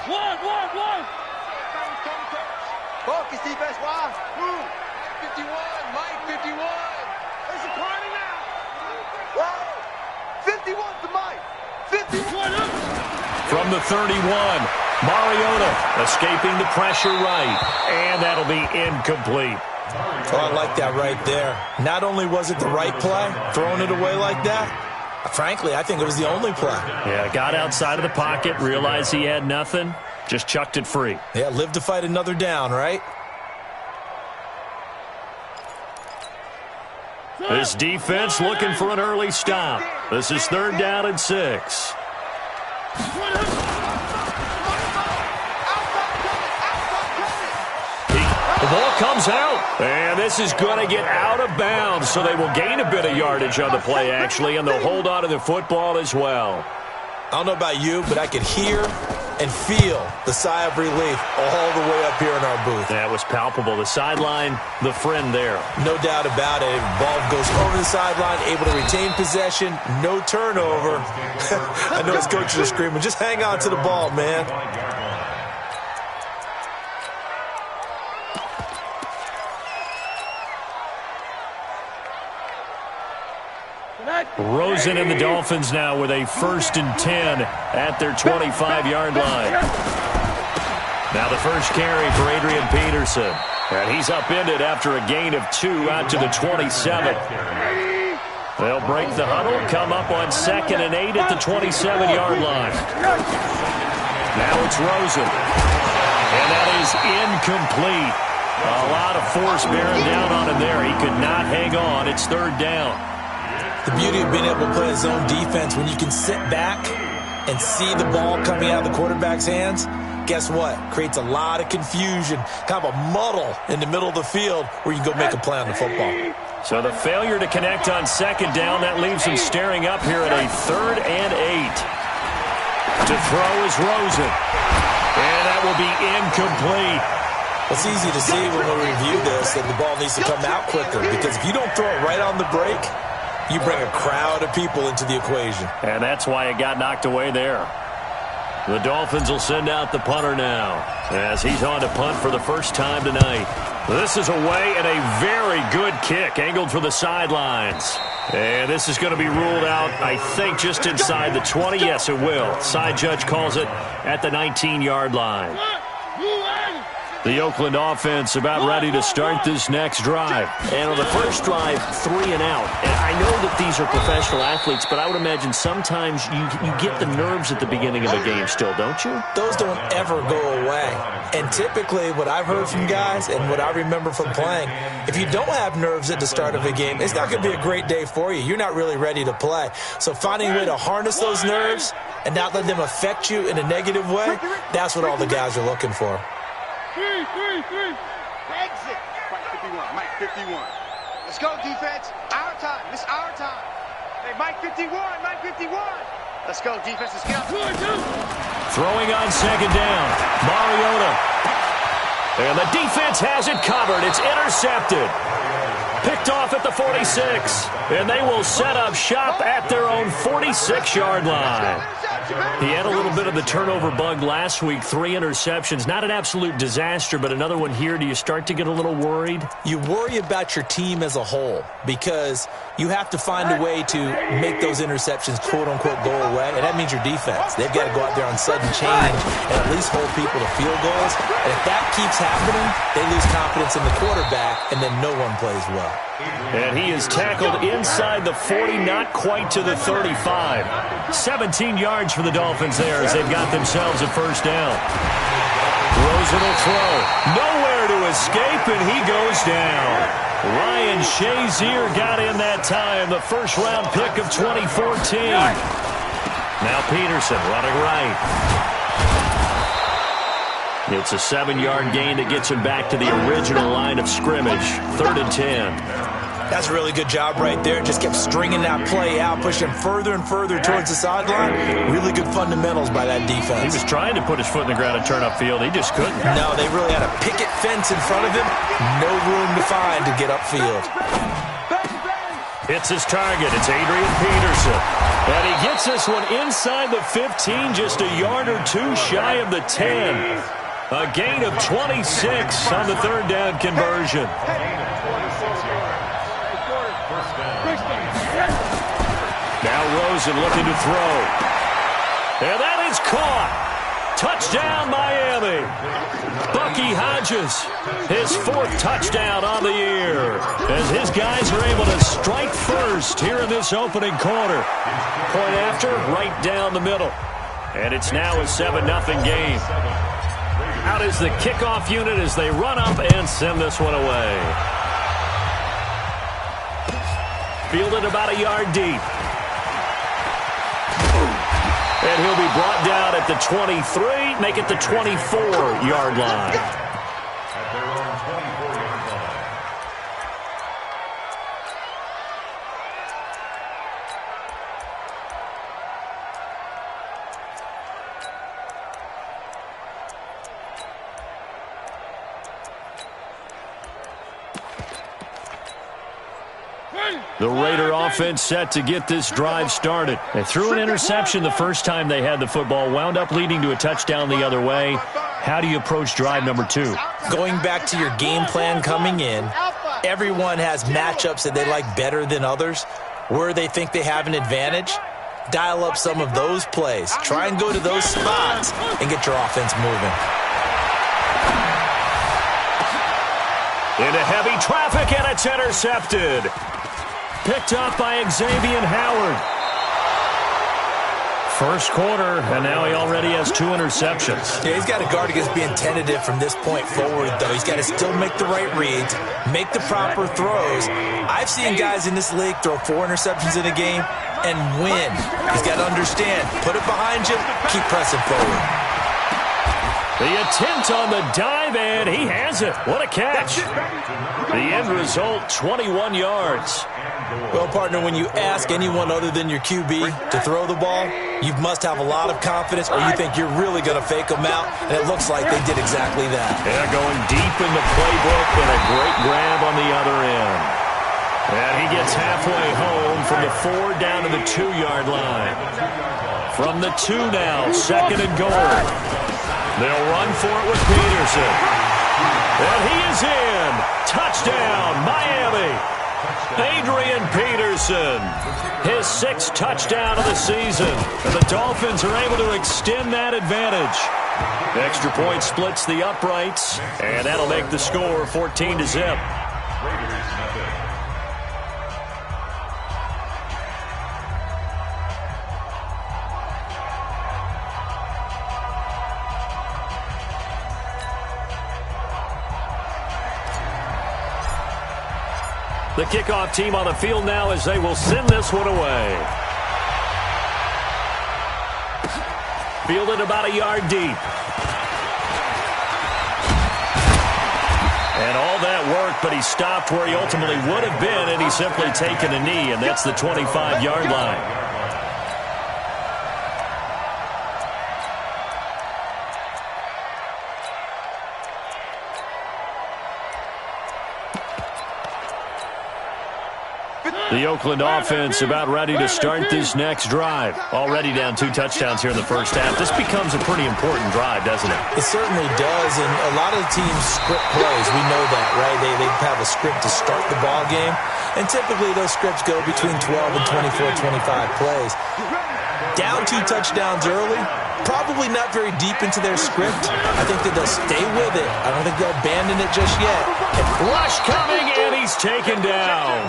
Focus, defense, wide. 51, Mike, 51. There's a corner now. Whoa. 51 to Mike. 51. From the 31, Mariota escaping the pressure right. And that'll be incomplete. Oh, I like that right there. Not only was it the right play, throwing it away like that, frankly, I think it was the only play. Yeah, got outside of the pocket, realized he had nothing, just chucked it free. Yeah, live to fight another down, right? This defense looking for an early stop. This is 3rd down and 6. The ball comes out, and this is going to get out of bounds, so they will gain a bit of yardage on the play, actually, and they'll hold on to the football as well. I don't know about you, but I could hear and feel the sigh of relief all the way up here in our booth. That was palpable. The sideline, the friend there. No doubt about it. Ball goes over the sideline, able to retain possession, no turnover. I know his coaches are screaming, just hang on to the ball, man. Rosen and the Dolphins now with a 1st and 10 at their 25-yard line. Now the first carry for Adrian Peterson. And he's upended after a gain of 2 out to the 27. They'll break the huddle, come up on 2nd and 8 at the 27-yard line. Now it's Rosen. And that is incomplete. A lot of force bearing down on him there. He could not hang on. It's 3rd down. The beauty of being able to play a zone defense, when you can sit back and see the ball coming out of the quarterback's hands, guess what? Creates a lot of confusion, kind of a muddle in the middle of the field where you can go make a play on the football. So the failure to connect on 2nd down, that leaves him staring up here at a 3rd and 8. To throw is Rosen. And that will be incomplete. It's easy to see when we review this that the ball needs to come out quicker, because if you don't throw it right on the break, you bring a crowd of people into the equation. And that's why it got knocked away there. The Dolphins will send out the punter now as he's on to punt for the first time tonight. This is away and a very good kick angled for the sidelines. And this is going to be ruled out, I think, just inside the 20. Yes, it will. Side judge calls it at the 19-yard line. The Oakland offense about ready to start this next drive. And on the first drive, 3 and out. And I know that these are professional athletes, but I would imagine sometimes you get the nerves at the beginning of a game still, don't you? Those don't ever go away. And typically what I've heard from guys and what I remember from playing, if you don't have nerves at the start of a game, it's not going to be a great day for you. You're not really ready to play. So finding a way to harness those nerves and not let them affect you in a negative way, that's what all the guys are looking for. Exit. Mike 51. Mike 51. Let's go, defense. Our time. This is our time. Hey, Mike 51. Mike 51. Let's go, defense. Let's get up. Throwing on 2nd down. Mariota. And the defense has it covered. It's intercepted. Picked off at the 46. And they will set up shop at their own 46-yard line. He had a little bit of the turnover bug last week, 3 interceptions. Not an absolute disaster, but another one here. Do you start to get a little worried? You worry about your team as a whole because you have to find a way to make those interceptions, quote-unquote, go away, and that means your defense. They've got to go out there on sudden change and at least hold people to field goals. And if that keeps happening, they lose confidence in the quarterback, and then no one plays well. And he is tackled inside the 40, not quite to the 35. 17 yards for the Dolphins there as they've got themselves a first down. Rosen will throw. Nowhere to escape, and he goes down. Ryan Shazier got in that time, the first-round pick of 2014. Now Peterson running right. It's a 7-yard gain that gets him back to the original line of scrimmage. 3rd and 10. That's a really good job right there. Just kept stringing that play out, pushing further and further towards the sideline. Really good fundamentals by that defense. He was trying to put his foot in the ground and turn upfield. He just couldn't. No, they really had a picket fence in front of him. No room to find to get upfield. It's his target. It's Adrian Peterson. And he gets this one inside the 15, just a yard or 2 shy of the 10. A gain of 26 on the 3rd down conversion. Now Rosen looking to throw. And that is caught. Touchdown, Miami. Bucky Hodges, his 4th touchdown on the year, as his guys are able to strike first here in this opening quarter. Point after, right down the middle. And it's now a 7-0 game. Out is the kickoff unit as they run up and send this one away. Fielded about a yard deep. And he'll be brought down at the 23, make it the 24-yard line. At their own 24-yard line. The Raider offense set to get this drive started. They threw an interception the first time they had the football, wound up leading to a touchdown the other way. How do you approach drive number 2? Going back to your game plan coming in, everyone has matchups that they like better than others. Where they think they have an advantage, dial up some of those plays. Try and go to those spots and get your offense moving. Into heavy traffic, and it's intercepted. Picked up by Xavier Howard. First quarter, and now he already has 2 interceptions. Yeah, he's got to guard against being tentative from this point forward, though. He's got to still make the right reads, make the proper throws. I've seen guys in this league throw 4 interceptions in a game and win. He's got to understand, put it behind you, keep pressing forward. The attempt on the dive, and he has it. What a catch. The end result, 21 yards. Well, partner, when you ask anyone other than your QB to throw the ball, you must have a lot of confidence, or you think you're really going to fake them out, and it looks like they did exactly that. Yeah, going deep in the playbook, and a great grab on the other end. And he gets halfway home from the 4 down to the 2-yard line. From the 2 now, 2nd and goal. They'll run for it with Peterson. And he is in. Touchdown, Miami. Adrian Peterson, his 6th touchdown of the season. And the Dolphins are able to extend that advantage. Extra point splits the uprights, and that'll make the score 14-0. The kickoff team on the field now as they will send this one away. Fielded about a yard deep. And all that work, but he stopped where he ultimately would have been, and he's simply taken a knee, and that's the 25-yard line. The Oakland offense about ready to start this next drive. Already down 2 touchdowns here in the first half. This becomes a pretty important drive, doesn't it? It certainly does, and a lot of the teams script plays. We know that, right? They have a script to start the ball game, and typically those scripts go between 12 and 24, 25 plays. Down 2 touchdowns early, probably not very deep into their script. I think that they'll stay with it. I don't think they'll abandon it just yet. Rush coming, and he's taken down.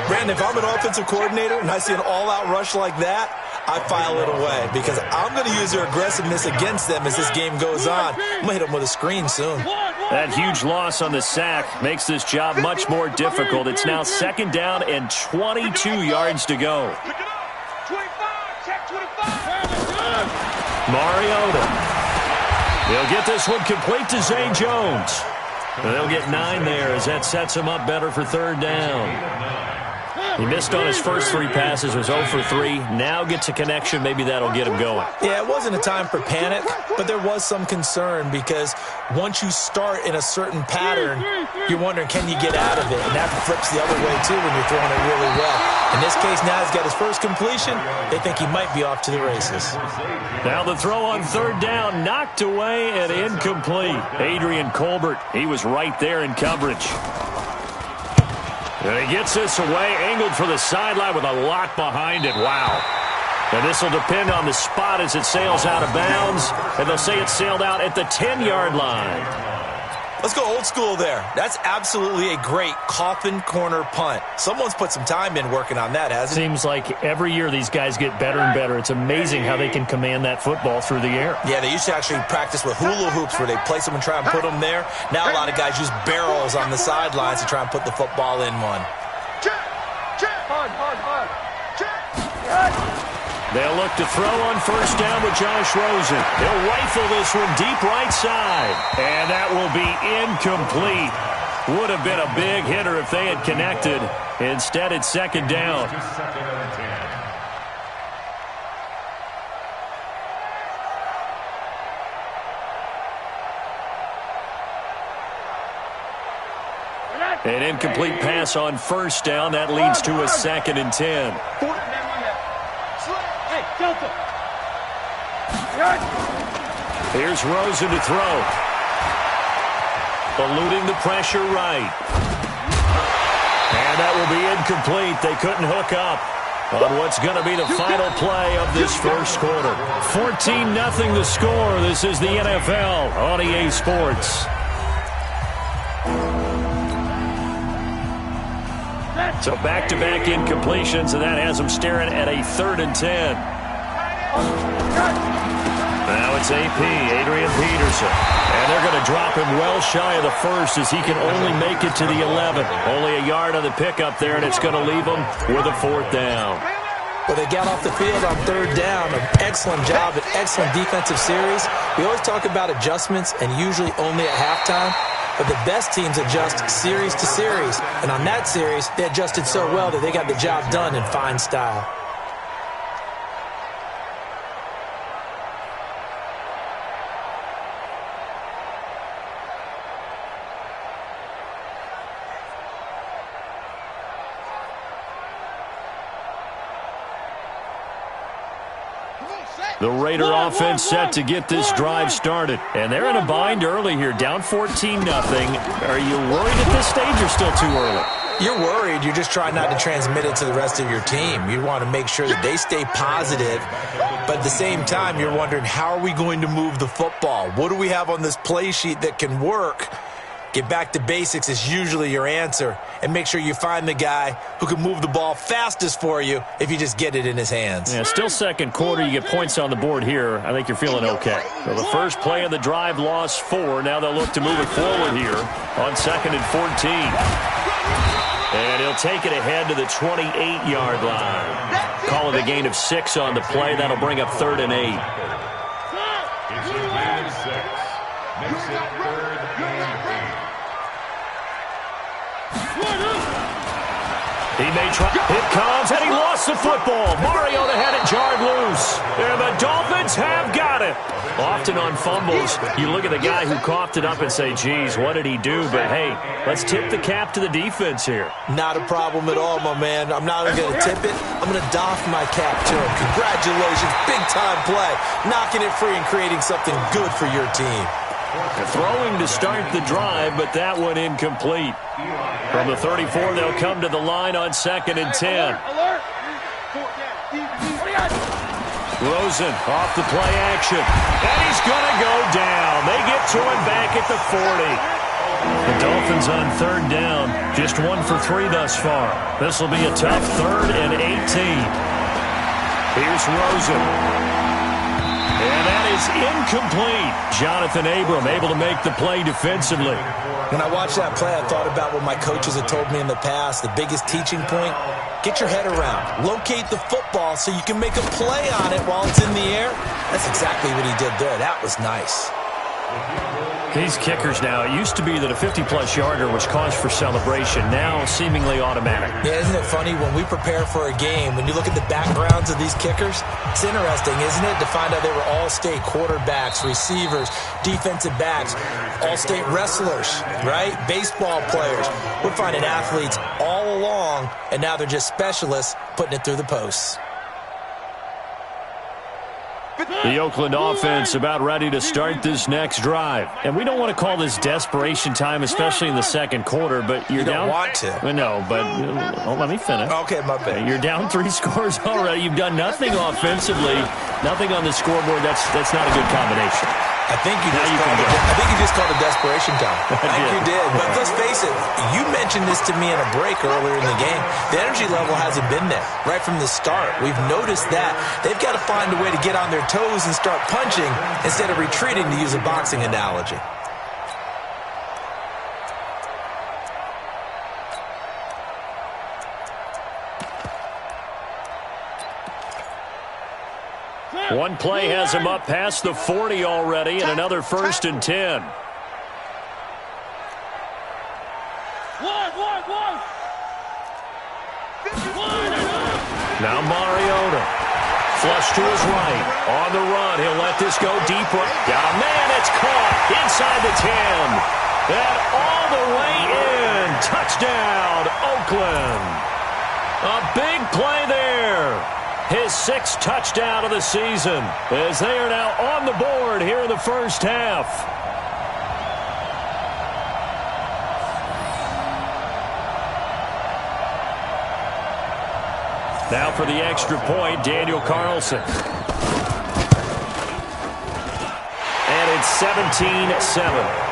Brandon, if I'm an offensive coordinator and I see an all-out rush like that, I file it away because I'm going to use their aggressiveness against them as this game goes on. I'm going to hit them with a screen soon. That huge loss on the sack makes this job much more difficult. It's now 2nd down and 22 yards to go. Mariota. They'll get this one complete to Zay Jones. They'll get 9 there as that sets him up better for 3rd down. He missed on his first 3 passes, was 0 for 3. Now gets a connection. Maybe that'll get him going. Yeah, it wasn't a time for panic, but there was some concern because once you start in a certain pattern, you're wondering, can you get out of it? And that flips the other way, too, when you're throwing it really well. In this case, now he's got his first completion. They think he might be off to the races. Now the throw on 3rd down, knocked away and incomplete. Adrian Colbert, he was right there in coverage. And he gets this away, angled for the sideline with a lot behind it. Wow. And this will depend on the spot as it sails out of bounds. And they'll say it sailed out at the 10-yard line. Let's go old school there. That's absolutely a great coffin corner punt. Someone's put some time in working on that, hasn't it? Seems like every year these guys get better and better. It's amazing how they can command that football through the air. Yeah, they used to actually practice with hula hoops where they place them and try and put them there. Now a lot of guys use barrels on the sidelines to try and put the football in one. They'll look to throw on first down with Josh Rosen. He'll rifle this one deep right side. And that will be incomplete. Would have been a big hitter if they had connected. Instead, it's second down. An incomplete pass on first down. That leads to a 2nd and 10. Here's Rosen to throw. Eluding the pressure right. And that will be incomplete. They couldn't hook up on what's going to be the final play of this first quarter. 14-0 the score. This is the NFL on EA Sports. So back-to-back incompletions, and that has them staring at a 3rd and 10. Now it's AP, Adrian Peterson. And they're going to drop him well shy of the first as he can only make it to the 11. Only a yard on the pickup there, and it's going to leave him with a 4th down. Well, they got off the field on 3rd down. An excellent job, an excellent defensive series. We always talk about adjustments, and usually only at halftime. But the best teams adjust series to series. And on that series, they adjusted so well that they got the job done in fine style. The Raider offense set to get this drive started. And they're in a bind early here, down 14-0. Are you worried at this stage or still too early? You're worried. You're just trying not to transmit it to the rest of your team. You want to make sure that they stay positive. But at the same time, you're wondering, how are we going to move the football? What do we have on this play sheet that can work? Get back to basics is usually your answer. And make sure you find the guy who can move the ball fastest for you if you just get it in his hands. Yeah, still second quarter. You get points on the board here. I think you're feeling okay. So the first play of the drive lost 4. Now they'll look to move it forward here on 2nd and 14. And he'll take it ahead to the 28-yard line. Call it a gain of 6 on the play. That'll bring up 3rd and 8. It's a gain of 6. Makes it 3rd and 8. He may try. It comes, and he lost the football. Mariota had it jarred loose. And the Dolphins have got it. Often on fumbles, you look at the guy who coughed it up and say, geez, what did he do? But, hey, let's tip the cap to the defense here. Not a problem at all, my man. I'm not even going to tip it. I'm going to doff my cap to him. Congratulations. Big-time play. Knocking it free and creating something good for your team. Throwing to start the drive, but that one incomplete. From the 34, they'll come to the line on 2nd and 10. Rosen off the play action. And he's going to go down. They get to him back at the 40. The Dolphins on 3rd down. Just 1 for 3 thus far. This will be a tough 3rd and 18. Here's Rosen. And that is incomplete. Jonathan Abram able to make the play defensively. When I watched that play, I thought about what my coaches had told me in the past. The biggest teaching point, get your head around. Locate the football so you can make a play on it while it's in the air. That's exactly what he did there. That was nice. These kickers now, it used to be that a 50-plus yarder was cause for celebration. Now, seemingly automatic. Yeah, isn't it funny? When we prepare for a game, when you look at the backgrounds of these kickers, it's interesting, isn't it, to find out they were all-state quarterbacks, receivers, defensive backs, all-state wrestlers, right? Baseball players. We're finding athletes all along, and now they're just specialists putting it through the posts. The Oakland offense about ready to start this next drive. And we don't want to call this desperation time, especially in the second quarter, but you're down. You don't want to. No, but let me finish. Okay, my bad. You're down 3 scores already. You've done nothing offensively, nothing on the scoreboard. That's not a good combination. I think you just called it desperation time. I think you did. But let's face it, you mentioned this to me in a break earlier in the game. The energy level hasn't been there right from the start. We've noticed that. They've got to find a way to get on their toes and start punching instead of retreating, to use a boxing analogy. One play has him up past the 40 already, and another 1st and 10. Now Mariota. Flush to his right. On the run. He'll let this go deep. Got a man. It's caught. Inside the 10. And all the way in. Touchdown, Oakland. A big play there. His 6th touchdown of the season, as they are now on the board here in the first half. Now for the extra point, Daniel Carlson. And it's 17-7.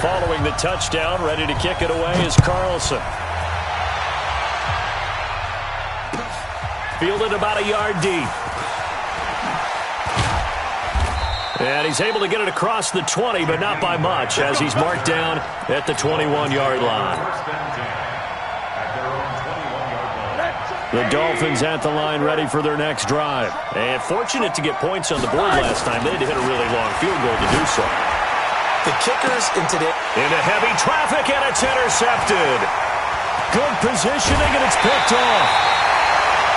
Following the touchdown, ready to kick it away is Carlson. Fielded about a yard deep. And he's able to get it across the 20, but not by much, as he's marked down at the 21-yard line. The Dolphins at the line, ready for their next drive. And fortunate to get points on the board last time. They had to hit a really long field goal to do so. The kickers in today. Into heavy traffic, and it's intercepted. Good positioning, and it's picked off.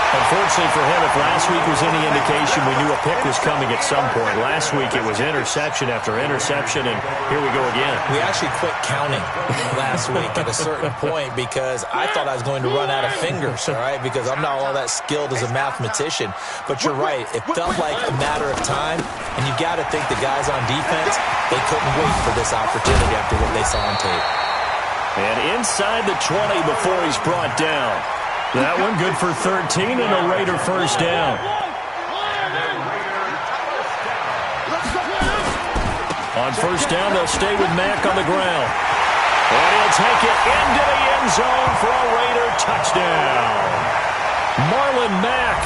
Unfortunately for him, if last week was any indication, we knew a pick was coming at some point. Last week it was interception after interception, and here we go again. We actually quit counting last week at a certain point because I thought I was going to run out of fingers, all right, because I'm not all that skilled as a mathematician. But you're right. It felt like a matter of time, and you got to think the guys on defense, they couldn't wait for this opportunity after what they saw on tape. And inside the 20 before he's brought down. That one good for 13 and a Raider first down. On first down, they'll stay with Mack on the ground. And he'll take it into the end zone for a Raider touchdown. Marlon Mack,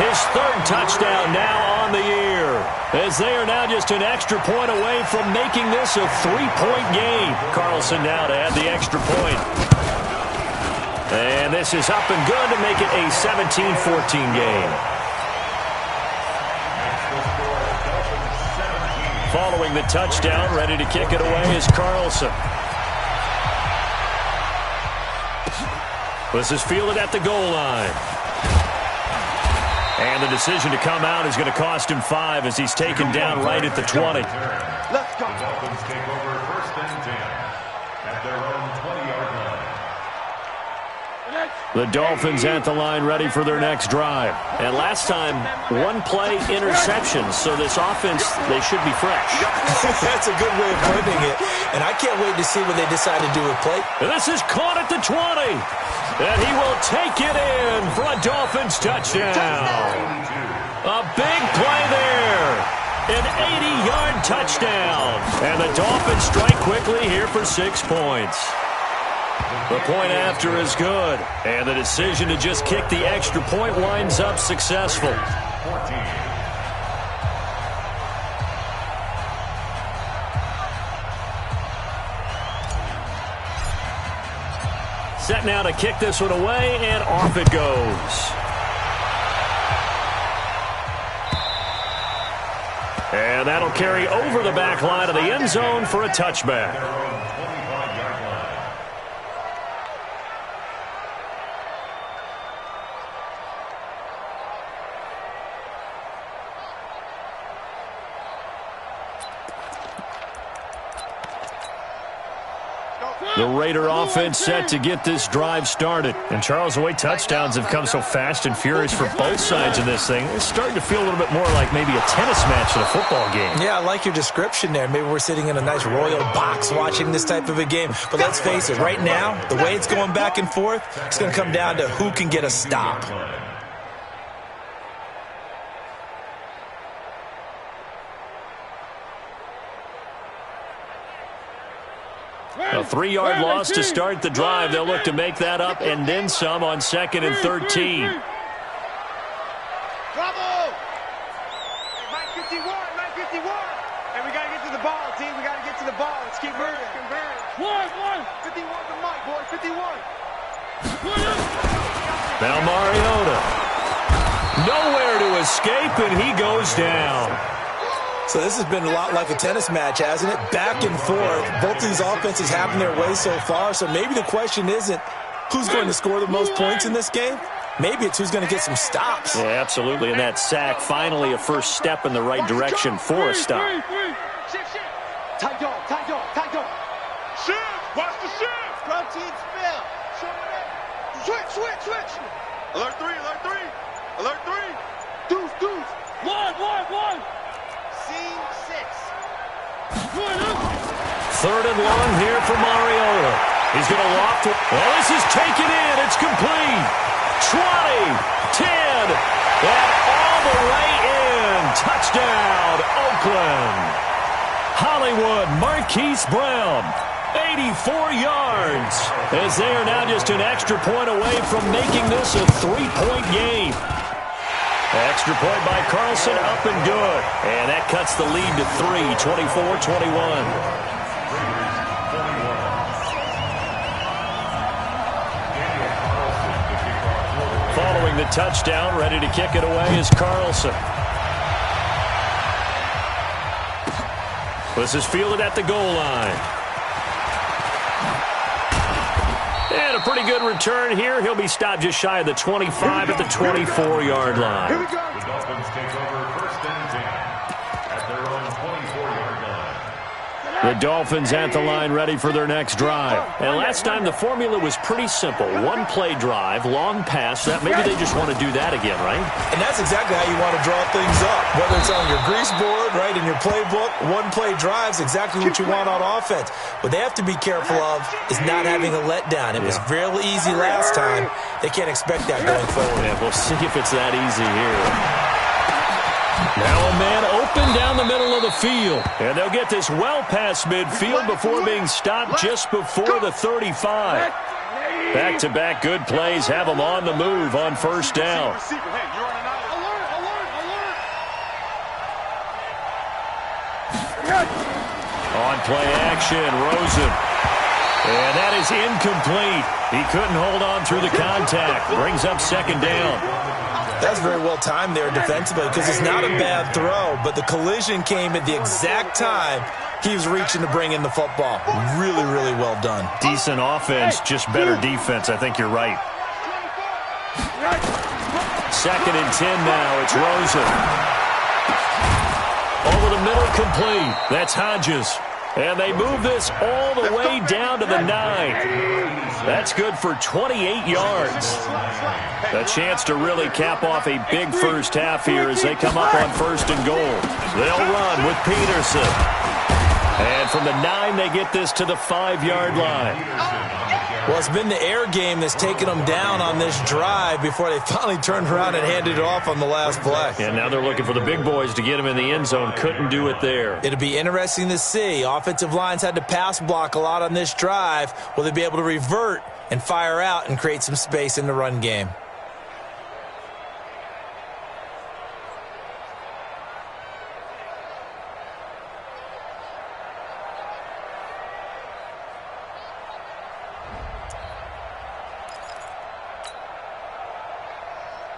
his 3rd touchdown now on the year, as they are now just an extra point away from making this a 3-point game. Carlson now to add the extra point. And this is up and good to make it a 17-14 game. Following the touchdown, ready to kick it away is Carlson. This is fielded at the goal line. And the decision to come out is going to cost him 5 as he's taken down right at the 20. Let's go. The Dolphins take over 1st and 10 at their own 20-yard line. The Dolphins at the line, ready for their next drive. And last time, 1 play interception, so this offense, they should be fresh. That's a good way of putting it. And I can't wait to see what they decide to do with play. And this is caught at the 20. And he will take it in for a Dolphins touchdown. A big play there. An 80-yard touchdown. And the Dolphins strike quickly here for 6 points. The point after is good. And the decision to just kick the extra point winds up successful. 14. Set now to kick this one away, and off it goes. And that'll carry over the back line of the end zone for a touchback. The Raider offense set to get this drive started. And, Charles, the way touchdowns have come so fast and furious for both sides of this thing, it's starting to feel a little bit more like maybe a tennis match than a football game. Yeah, I like your description there. Maybe we're sitting in a nice royal box watching this type of a game. But let's face it, right now, the way it's going back and forth, it's going to come down to who can get a stop. 3-yard loss to start the drive. They'll look to make that up and then some on 2nd and 13. Bravo! Mike 51, Mike 51. And we got to get to the ball, team. We got to get to the ball. Let's keep moving. 51 to Mike, boy. 51. Now Mariota. Nowhere to escape, and he goes down. So this has been a lot like a tennis match, hasn't it? Back and forth. Both these offenses having their way so far. So maybe the question isn't who's going to score the most points in this game. Maybe it's who's going to get some stops. Yeah, absolutely. And that sack, finally a first step in the right direction for a stop. Shift. Tight dog. Shift. Watch the shift. Protein spill. Switch. Alert 3. Deuce. One. Scene 6. 3rd and long here for Mariota. He's going to loft it. Well, this is taken in. It's complete. 20, 10, and all the way in. Touchdown, Oakland. Hollywood Marquise Brown, 84 yards. As they are now just an extra point away from making this a 3-point game. Extra point by Carlson, up and good. And that cuts the lead to 3, 24-21. Following the touchdown, ready to kick it away is Carlson. This is fielded at the goal line. And a pretty good return here. He'll be stopped just shy of the 25 at the 24-yard line. The Dolphins take over 1st and 10 at their own 24-yard line. The Dolphins at the line ready for their next drive. And last time the formula was pretty simple. 1-play drive, long pass. That maybe they just want to do that again, right? And that's exactly how you want to draw things up. Whether it's on your grease board, right, in your playbook, 1-play drive is exactly what you want on offense. What they have to be careful of is not having a letdown. It was fairly easy last time. They can't expect that going forward. Yeah, we'll see if it's that easy here. Now a man open down the middle of the field. And they'll get this well past midfield before being stopped just before the 35. Back-to-back good plays have them on the move on 1st down. On play action, Rosen. And that is incomplete. He couldn't hold on through the contact. Brings up 2nd down. That's very well timed there defensively because it's not a bad throw, but the collision came at the exact time he was reaching to bring in the football. Really, really well done. Decent offense, just better defense. I think you're right. 2nd and 10 now. It's Rosen. Over the middle, complete. That's Hodges. And they move this all the way down to the 9. That's good for 28 yards. A chance to really cap off a big first half here as they come up on 1st and goal. They'll run with Peterson. And from the 9, they get this to the 5-yard line. Well, it's been the air game that's taken them down on this drive before they finally turned around and handed it off on the last play. And now they're looking for the big boys to get them in the end zone. Couldn't do it there. It'll be interesting to see. Offensive lines had to pass block a lot on this drive. Will they be able to revert and fire out and create some space in the run game?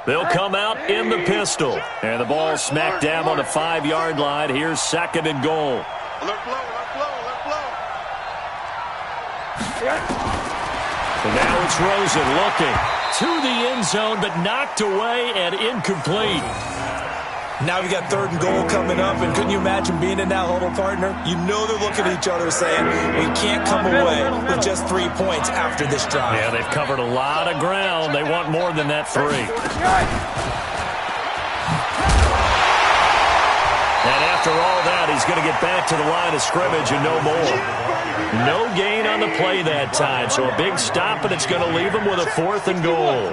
They'll come out in the pistol. And the ball smacked down on the 5-yard line. Here's 2nd and goal. Alert flow. And now it's Rosen looking to the end zone, but knocked away and incomplete. Now we got 3rd and goal coming up, and couldn't you imagine being in that huddle, partner? You know they're looking at each other saying, we can't come away with just 3 points after this drive. Yeah, they've covered a lot of ground. They want more than that 3. And after all that, he's going to get back to the line of scrimmage and no more. No gain on the play that time, so a big stop, and it's going to leave him with a 4th and goal.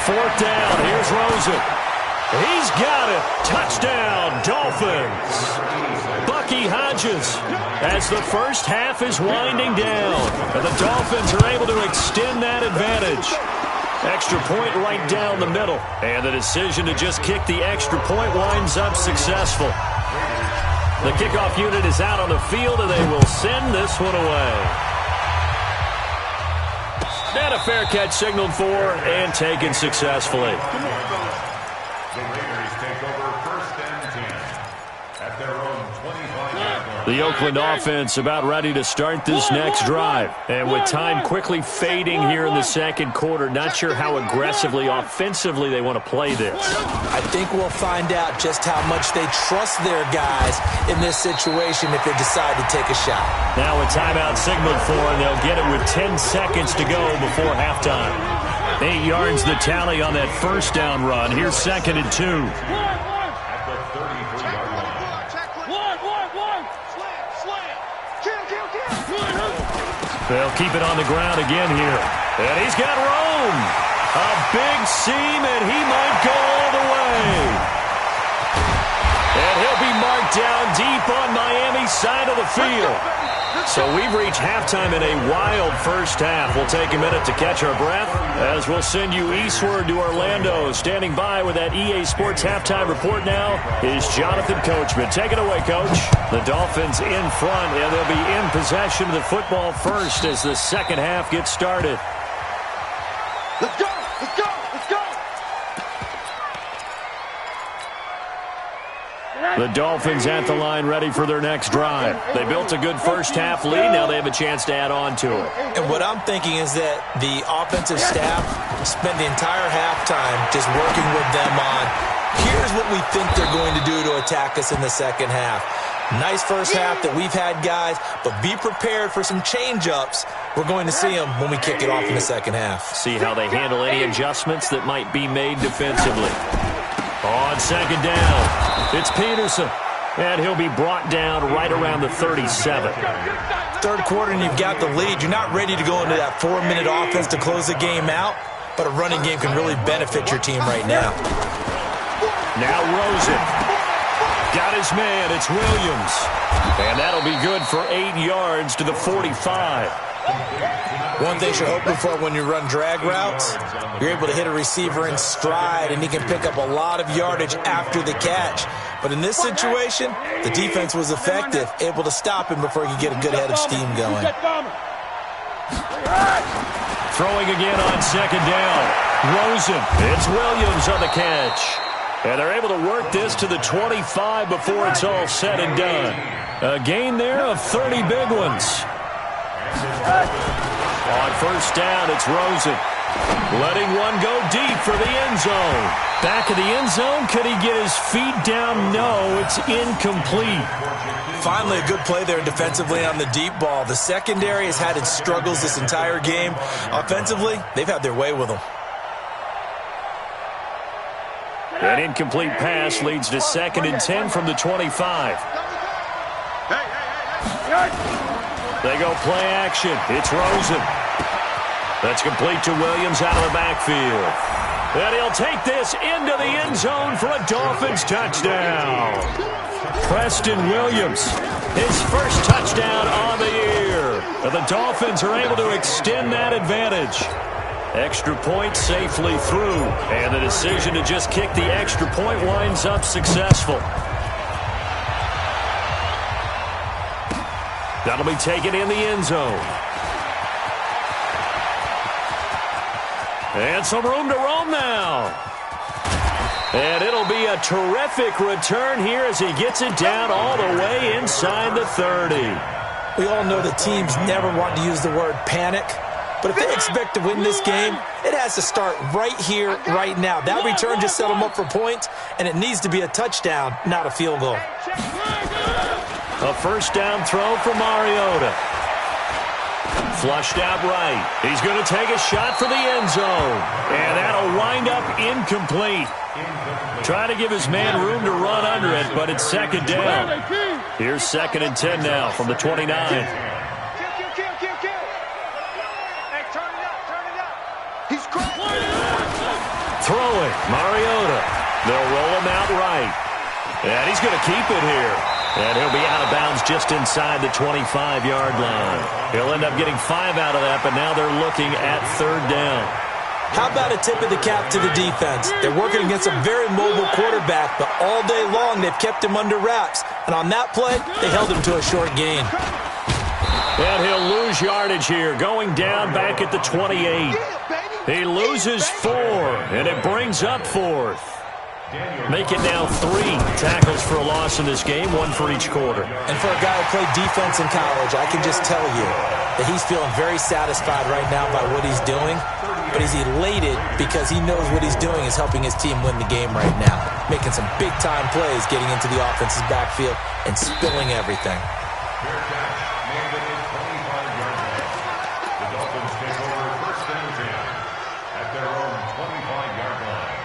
4th down. Here's Rosen. He's got it. Touchdown, Dolphins. rookie Hodges as the first half is winding down. And the Dolphins are able to extend that advantage. Extra point right down the middle. And the decision to just kick the extra point winds up successful. The kickoff unit is out on the field, and they will send this one away. And a fair catch signaled for and taken successfully. The Raiders take over 1st and 10 at their own 25-yard line. The Oakland offense about ready to start this next drive. And with time quickly fading here in the second quarter, not sure how aggressively, offensively they want to play this. I think we'll find out just how much they trust their guys in this situation if they decide to take a shot. Now a timeout signaled for, and they'll get it with 10 seconds to go before halftime. 8 yards the tally on that first down run. Here's 2nd and 2. At the 33-yard line. They'll keep it on the ground again here. And he's got room. A big seam, and he might go all the way. And he'll be marked down deep on Miami's side of the field. So we've reached halftime in a wild first half. We'll take a minute to catch our breath as we'll send you eastward to Orlando. Standing by with that EA Sports halftime report now is Jonathan Coachman. Take it away, Coach. The Dolphins in front, and they'll be in possession of the football first as the second half gets started. Let's go! Let's go! Let's go! The Dolphins at the line ready for their next drive. They built a good first half lead. Now they have a chance to add on to it. And what I'm thinking is that the offensive staff spent the entire halftime just working with them on, here's what we think they're going to do to attack us in the second half. Nice first half that we've had, guys, but be prepared for some change-ups. We're going to see them when we kick it off in the second half. See how they handle any adjustments that might be made defensively. On second down, it's Peterson, and he'll be brought down right around the 37. Third quarter, and you've got the lead. You're not ready to go into that 4-minute offense to close the game out, but a running game can really benefit your team right now. Now Rosen. Got his man, it's Williams. And that'll be good for 8 yards to the 45. One thing you're hoping for when you run drag routes, you're able to hit a receiver in stride, and he can pick up a lot of yardage after the catch. But in this situation, the defense was effective, able to stop him before he could get a good head of steam going. Throwing again on second down. Rosen, it's Williams on the catch. And they're able to work this to the 25 before it's all said and done. A gain there of 30 big ones. On first down, it's Rosen. Letting one go deep for the end zone. Back of the end zone, could he get his feet down? No, it's incomplete. Finally, a good play there defensively on the deep ball. The secondary has had its struggles this entire game. Offensively, they've had their way with them. An incomplete pass leads to 2nd and 10 from the 25. They go play action. It's Rosen. That's complete to Williams out of the backfield. And he'll take this into the end zone for a Dolphins touchdown. Preston Williams, his first touchdown on the year. And the Dolphins are able to extend that advantage. Extra point safely through. And the decision to just kick the extra point winds up successful. That'll be taken in the end zone. And some room to roam now. And it'll be a terrific return here as he gets it down all the way inside the 30. We all know the teams never want to use the word panic. But if they expect to win this game, it has to start right here, right now. That return just set them up for points, and it needs to be a touchdown, not a field goal. A first down throw for Mariota. Flushed out right. He's going to take a shot for the end zone. And that'll wind up incomplete. Trying to give his man room to run under it, but it's second down. Here's 2nd and 10 now from the 29. Throwing, Mariota. They'll roll him out right. And he's going to keep it here. And he'll be out of bounds just inside the 25-yard line. He'll end up getting 5 out of that, but now they're looking at 3rd down. How about a tip of the cap to the defense? They're working against a very mobile quarterback, but all day long they've kept him under wraps. And on that play, they held him to a short gain. And he'll lose yardage here, going down back at the 28. He loses 4, and it brings up 4th. Make it now 3 tackles for a loss in this game, 1 for each quarter. And for a guy who played defense in college, I can just tell you that he's feeling very satisfied right now by what he's doing. But he's elated because he knows what he's doing is helping his team win the game right now. Making some big-time plays, getting into the offense's backfield, and spilling everything. Fair catch, made it in 25-yard line. The Dolphins take over 1st and 10 at their own 25-yard line.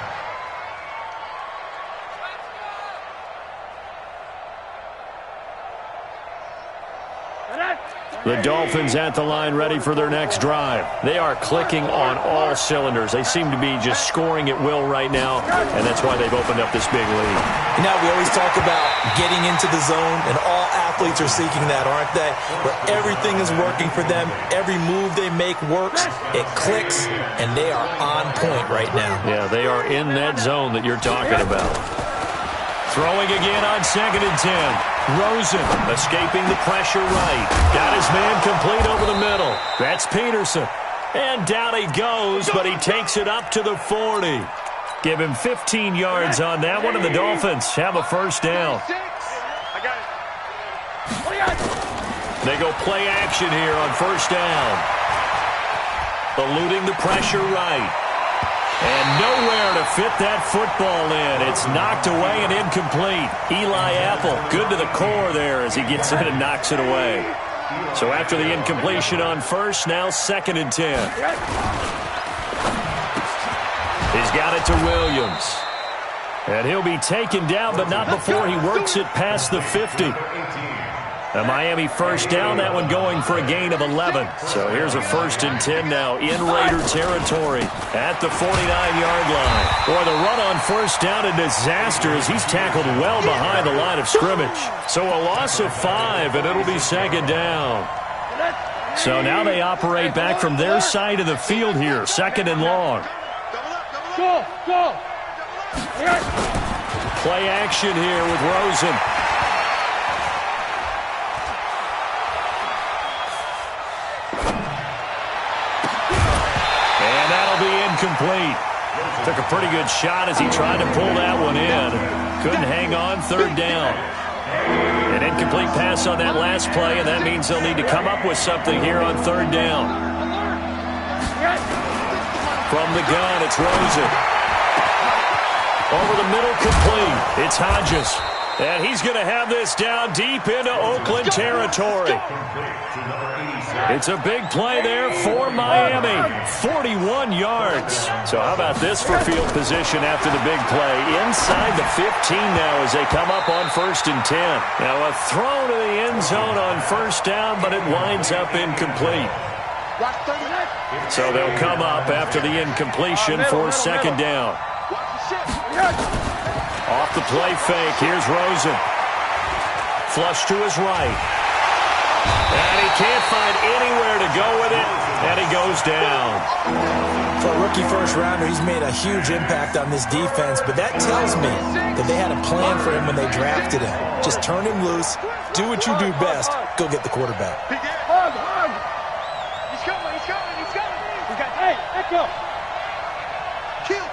The Dolphins at the line ready for their next drive. They are clicking on all cylinders. They seem to be just scoring at will right now, and that's why they've opened up this big lead. You know, we always talk about getting into the zone, and all athletes are seeking that, aren't they? Where everything is working for them, every move they make works, it clicks, and they are on point right now. Yeah, they are in that zone that you're talking about. Throwing again on 2nd and 10. Rosen escaping the pressure right. Got his man complete over the middle. That's Peterson. And down he goes, but he takes it up to the 40. Give him 15 yards on that one, and the Dolphins have a 1st down. They go play action here on 1st down. Eluding the pressure right. And nowhere to fit that football in. It's knocked away and incomplete. Eli Apple, good to the core there as he gets in and knocks it away. So after the incompletion on 1st, now 2nd and 10. He's got it to Williams. And he'll be taken down, but not before he works it past the 50. A Miami 1st down, that one going for a gain of 11. So here's a 1st and 10 now in Raider territory at the 49-yard line. Boy, the run on 1st down, a disaster as he's tackled well behind the line of scrimmage. So a loss of 5, and it'll be 2nd down. So now they operate back from their side of the field here, 2nd and long. Go! Play action here with Rosen. Complete. Took a pretty good shot as he tried to pull that one in. Couldn't hang on, 3rd down. An incomplete pass on that last play, and that means they'll need to come up with something here on 3rd down. From the gun, it's Rosen. Over the middle, complete. It's Hodges. And he's going to have this down deep into Oakland territory. It's a big play there for Miami. 41 yards. So how about this for field position after the big play? Inside the 15 now as they come up on 1st and 10. Now a throw to the end zone on 1st down, but it winds up incomplete. So they'll come up after the incompletion for 2nd down. Off the play fake, here's Rosen. Flush to his right. And he can't find anywhere to go with it, and he goes down. For a rookie 1st rounder, he's made a huge impact on this defense, but that tells me that they had a plan for him when they drafted him. Just turn him loose, do what you do best, go get the quarterback. He's coming. Hey, echo. Kill.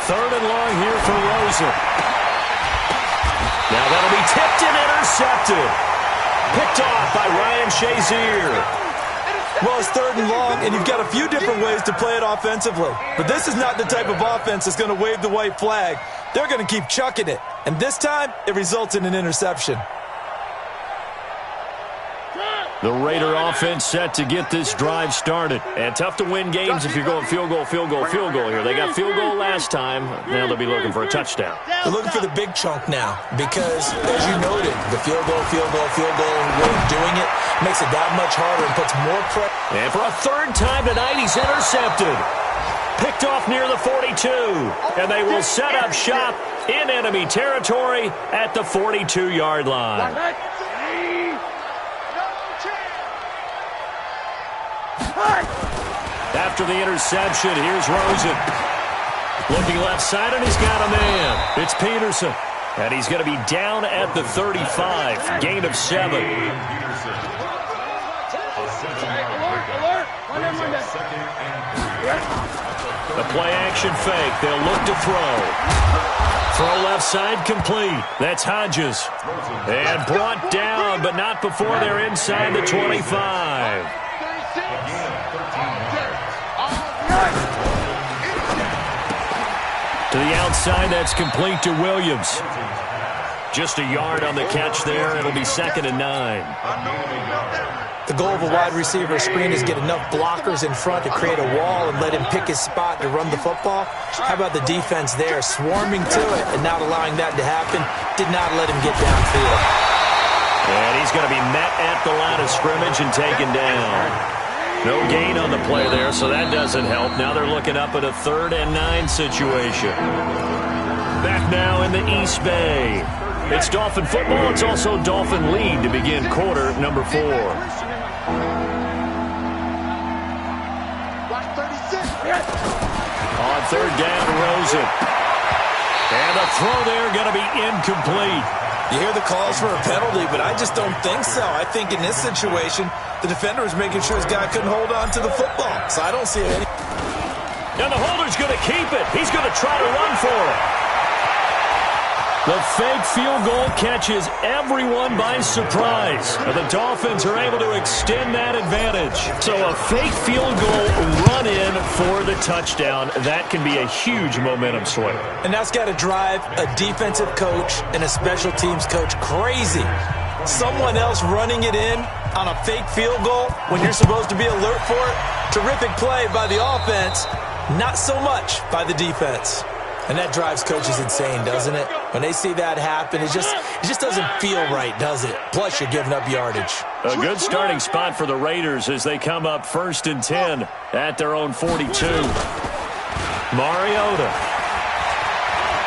3rd and long here for Rosen. Now that'll be tipped and intercepted. Picked off by Ryan Shazier. Well, it's 3rd and long, and you've got a few different ways to play it offensively. But this is not the type of offense that's going to wave the white flag. They're going to keep chucking it. And this time, it results in an interception. The Raider offense set to get this drive started. And tough to win games if you're going field goal here. They got field goal last time. Now they'll be looking for a touchdown. They're looking for the big chunk now because, as you noted, the field goal way of doing it makes it that much harder and puts more pressure. And for a 3rd time tonight, he's intercepted. Picked off near the 42. And they will set up shop in enemy territory at the 42-yard line. After the interception, here's Rosen. Looking left side, and he's got a man. It's Peterson. And he's going to be down at the 35. Gain of 7. The play action fake. They'll look to throw. Throw left side complete. That's Hodges. And brought down, but not before they're inside the 25. To the outside, that's complete to Williams. Just a yard on the catch there. It'll be 2nd and 9. The goal of a wide receiver screen is get enough blockers in front to create a wall and let him pick his spot to run the football. How about the defense there, swarming to it and not allowing that to happen? Did not let him get downfield. And he's going to be met at the line of scrimmage and taken down. No gain on the play there, so that doesn't help. Now they're looking up at a 3rd and 9 situation. Back now in the East Bay. It's Dolphin football. It's also Dolphin lead to begin quarter number 4. On 3rd down, Rosen. And the throw there going to be incomplete. You hear the calls for a penalty, but I just don't think so. I think in this situation, the defender was making sure his guy couldn't hold on to the football. So I don't see any. And the holder's going to keep it. He's going to try to run for it. The fake field goal catches everyone by surprise. And the Dolphins are able to extend that advantage. So a fake field goal run in for the touchdown. That can be a huge momentum swing. And that's got to drive a defensive coach and a special teams coach crazy. Someone else running it in on a fake field goal when you're supposed to be alert for it. Terrific play by the offense, not so much by the defense. And that drives coaches insane, doesn't it? When they see that happen, it just doesn't feel right, does it? Plus, you're giving up yardage. A good starting spot for the Raiders as they come up 1st and 10 at their own 42. Mariota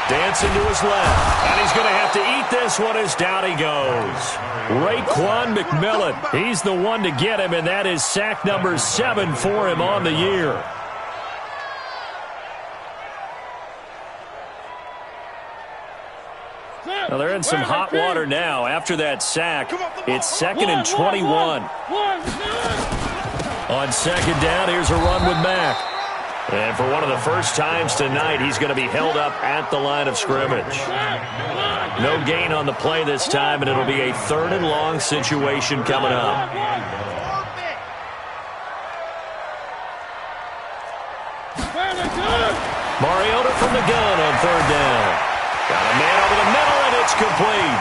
dancing to his left, and he's going to have to eat this one as down he goes. Raekwon McMillan, he's the one to get him, and that is sack number 7 for him on the year. Well, they're in some hot water now. After that sack, it's 2nd and 21. On 2nd down, here's a run with Mack. And for one of the first times tonight, he's going to be held up at the line of scrimmage. No gain on the play this time, and it'll be a 3rd and long situation coming up. Mariota from the gun on 3rd down. Got a man over the middle, and it's complete.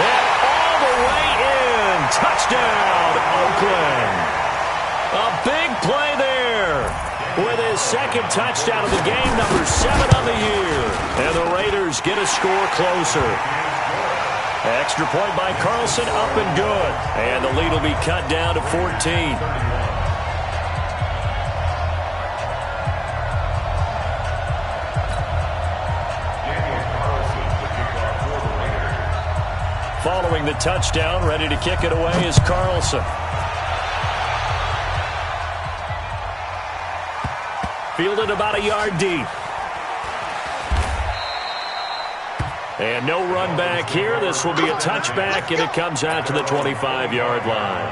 And all the way in. Touchdown, Oakland. A big play there with his 2nd touchdown of the game, number 7 on the year. And the Raiders get a score closer. Extra point by Carlson, up and good. And the lead will be cut down to 14. Following the touchdown, ready to kick it away is Carlson. Fielded about a yard deep. And no run back here. This will be a touchback, and it comes out to the 25-yard line.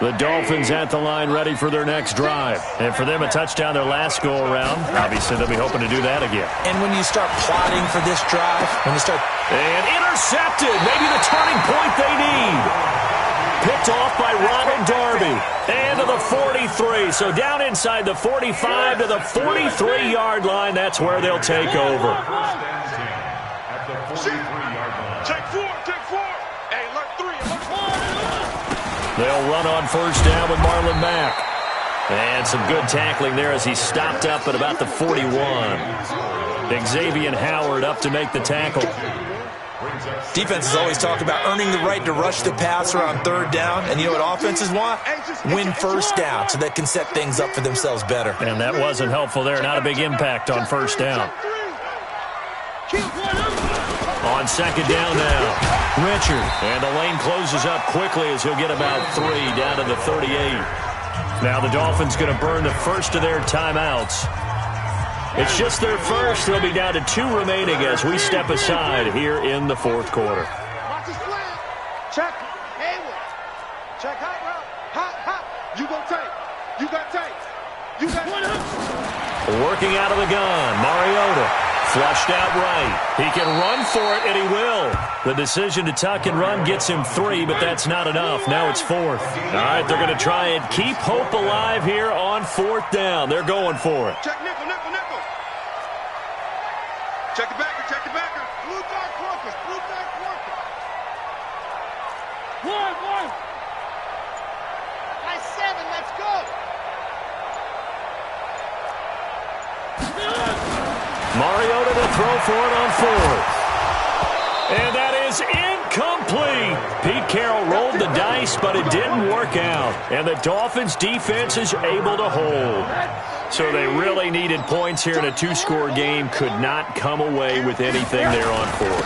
The Dolphins at the line ready for their next drive. And for them, a touchdown their last go-around. Obviously, they'll be hoping to do that again. And when you start plotting for this drive, And intercepted. Maybe the turning point they need. Picked off by Ronald Darby. And to the 43. So down inside the 45 to the 43-yard line. That's where they'll take over. At the 43-yard line. Take 4. Hey, alert 3. They'll run on 1st down with Marlon Mack. And some good tackling there as he stopped up at about the 41. Xavier Howard up to make the tackle. Defenses always talk about earning the right to rush the passer on third down. And you know what offenses want? Win first down so they can set things up for themselves better. And that wasn't helpful there. Not a big impact on first down. On second down now, Richard. And the lane closes up quickly as he'll get about 3 down to the 38. Now the Dolphins going to burn the first of their timeouts. It's just their first. They'll be down to 2 remaining as we step aside here in the fourth quarter. Watch his slant. Check. Hayward. Check hot route. Hot. You go tape. You got tape. You got tape. Working out of the gun, Mariota. Flushed out right. He can run for it, and he will. The decision to tuck and run gets him 3, but that's not enough. Now it's 4th. All right, they're going to try and keep hope alive here on 4th down. They're going for it. Check nickel. Check the backer. Blue dot Quarkus. One. Nice 7, let's go. Mariota to throw for it on 4th. And that is incomplete. Pete Carroll rolled the dice, but it didn't work out. And the Dolphins' defense is able to hold. So they really needed points here in a 2-score game. Could not come away with anything there on 4th.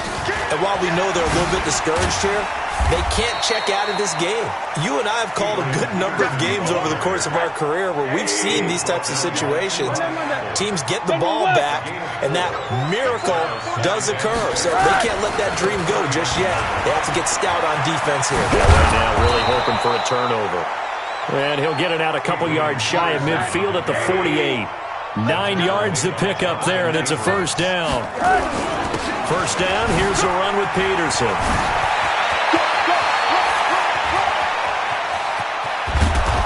And while we know they're a little bit discouraged here, they can't check out of this game. You and I have called a good number of games over the course of our career where we've seen these types of situations. Teams get the ball back, and that miracle does occur. So they can't let that dream go just yet. They have to get stout on defense here. Yeah, right now really hoping for a turnover. And he'll get it out a couple yards shy of midfield at the 48. 9 yards to pick up there, and it's a first down. First down, here's a run with Peterson.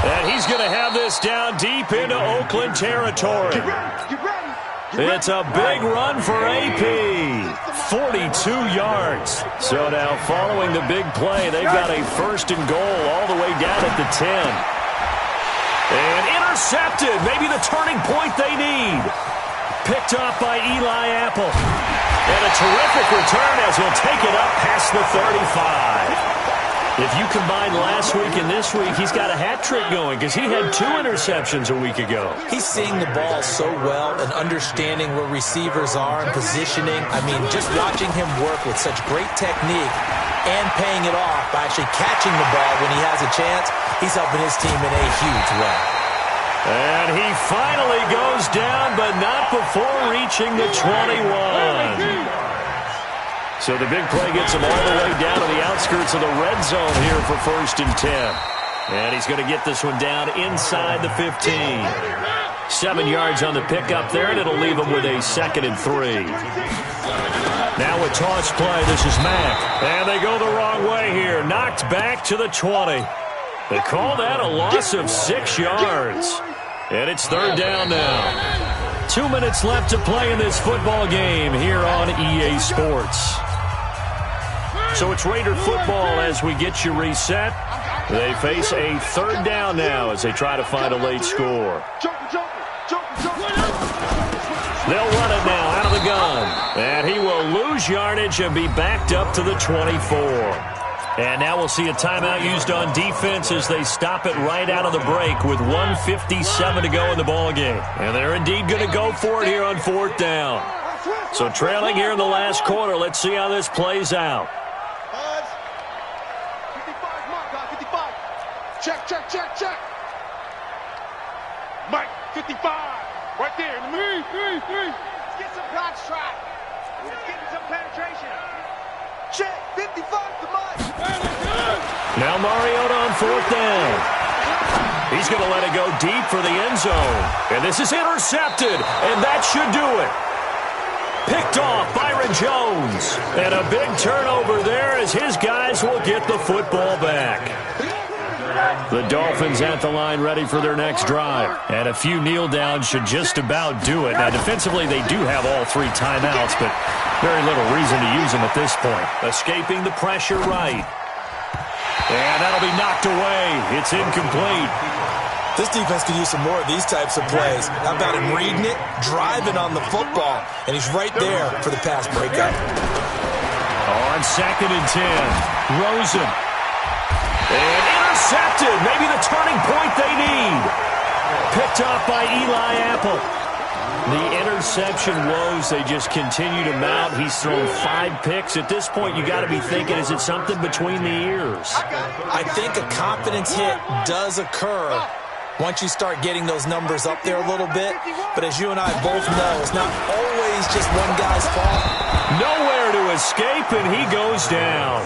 And he's going to have this down deep into Oakland territory. It's a big run for AP. 42 yards. So now following the big play, they've got a first and goal all the way down at the 10. And intercepted. Maybe the turning point they need. Picked off by Eli Apple. And a terrific return as he'll take it up past the 35. If you combine last week and this week, he's got a hat trick going because he had 2 interceptions a week ago. He's seeing the ball so well and understanding where receivers are and positioning. I mean, just watching him work with such great technique and paying it off by actually catching the ball when he has a chance, he's helping his team in a huge way. And he finally goes down, but not before reaching the 21. So the big play gets him all the way down to the outskirts of the red zone here for first and 10. And he's going to get this one down inside the 15. 7 yards on the pickup there, and it'll leave him with a 2nd and 3. Now a toss play. This is Mack. And they go the wrong way here. Knocked back to the 20. They call that a loss of 6 yards. And it's third down now. 2 minutes left to play in this football game here on EA Sports. So it's Raider football as we get you reset. They face a third down now as they try to find a late score. They'll run it now out of the gun. And he will lose yardage and be backed up to the 24. And now we'll see a timeout used on defense as they stop it right out of the break with 1:57 to go in the ballgame. And they're indeed going to go for it here on 4th down. So trailing here in the last quarter. Let's see how this plays out. Check. Mike, 55. Right there. In the middle. Three. Let's get some box track. Let's get some penetration. Check. 55 to Mike. Now Mariota on 4th down. He's going to let it go deep for the end zone. And this is intercepted. And that should do it. Picked off Byron Jones. And a big turnover there as his guys will get the football back. The Dolphins at the line ready for their next drive. And a few kneel downs should just about do it. Now, defensively, they do have all 3 timeouts, but very little reason to use them at this point. Escaping the pressure right. And that'll be knocked away. It's incomplete. This defense could use some more of these types of plays. How about him reading it, driving on the football, and he's right there for the pass breakup. On 2nd and 10, Rosen. And intercepted. Maybe the turning point they need. Picked off by Eli Apple. The interception woes, they just continue to mount. He's thrown 5 picks. At this point, you got to be thinking, is it something between the ears? I think a confidence hit does occur once you start getting those numbers up there a little bit. But as you and I both know, it's not always just one guy's fault. Nowhere to escape, and he goes down.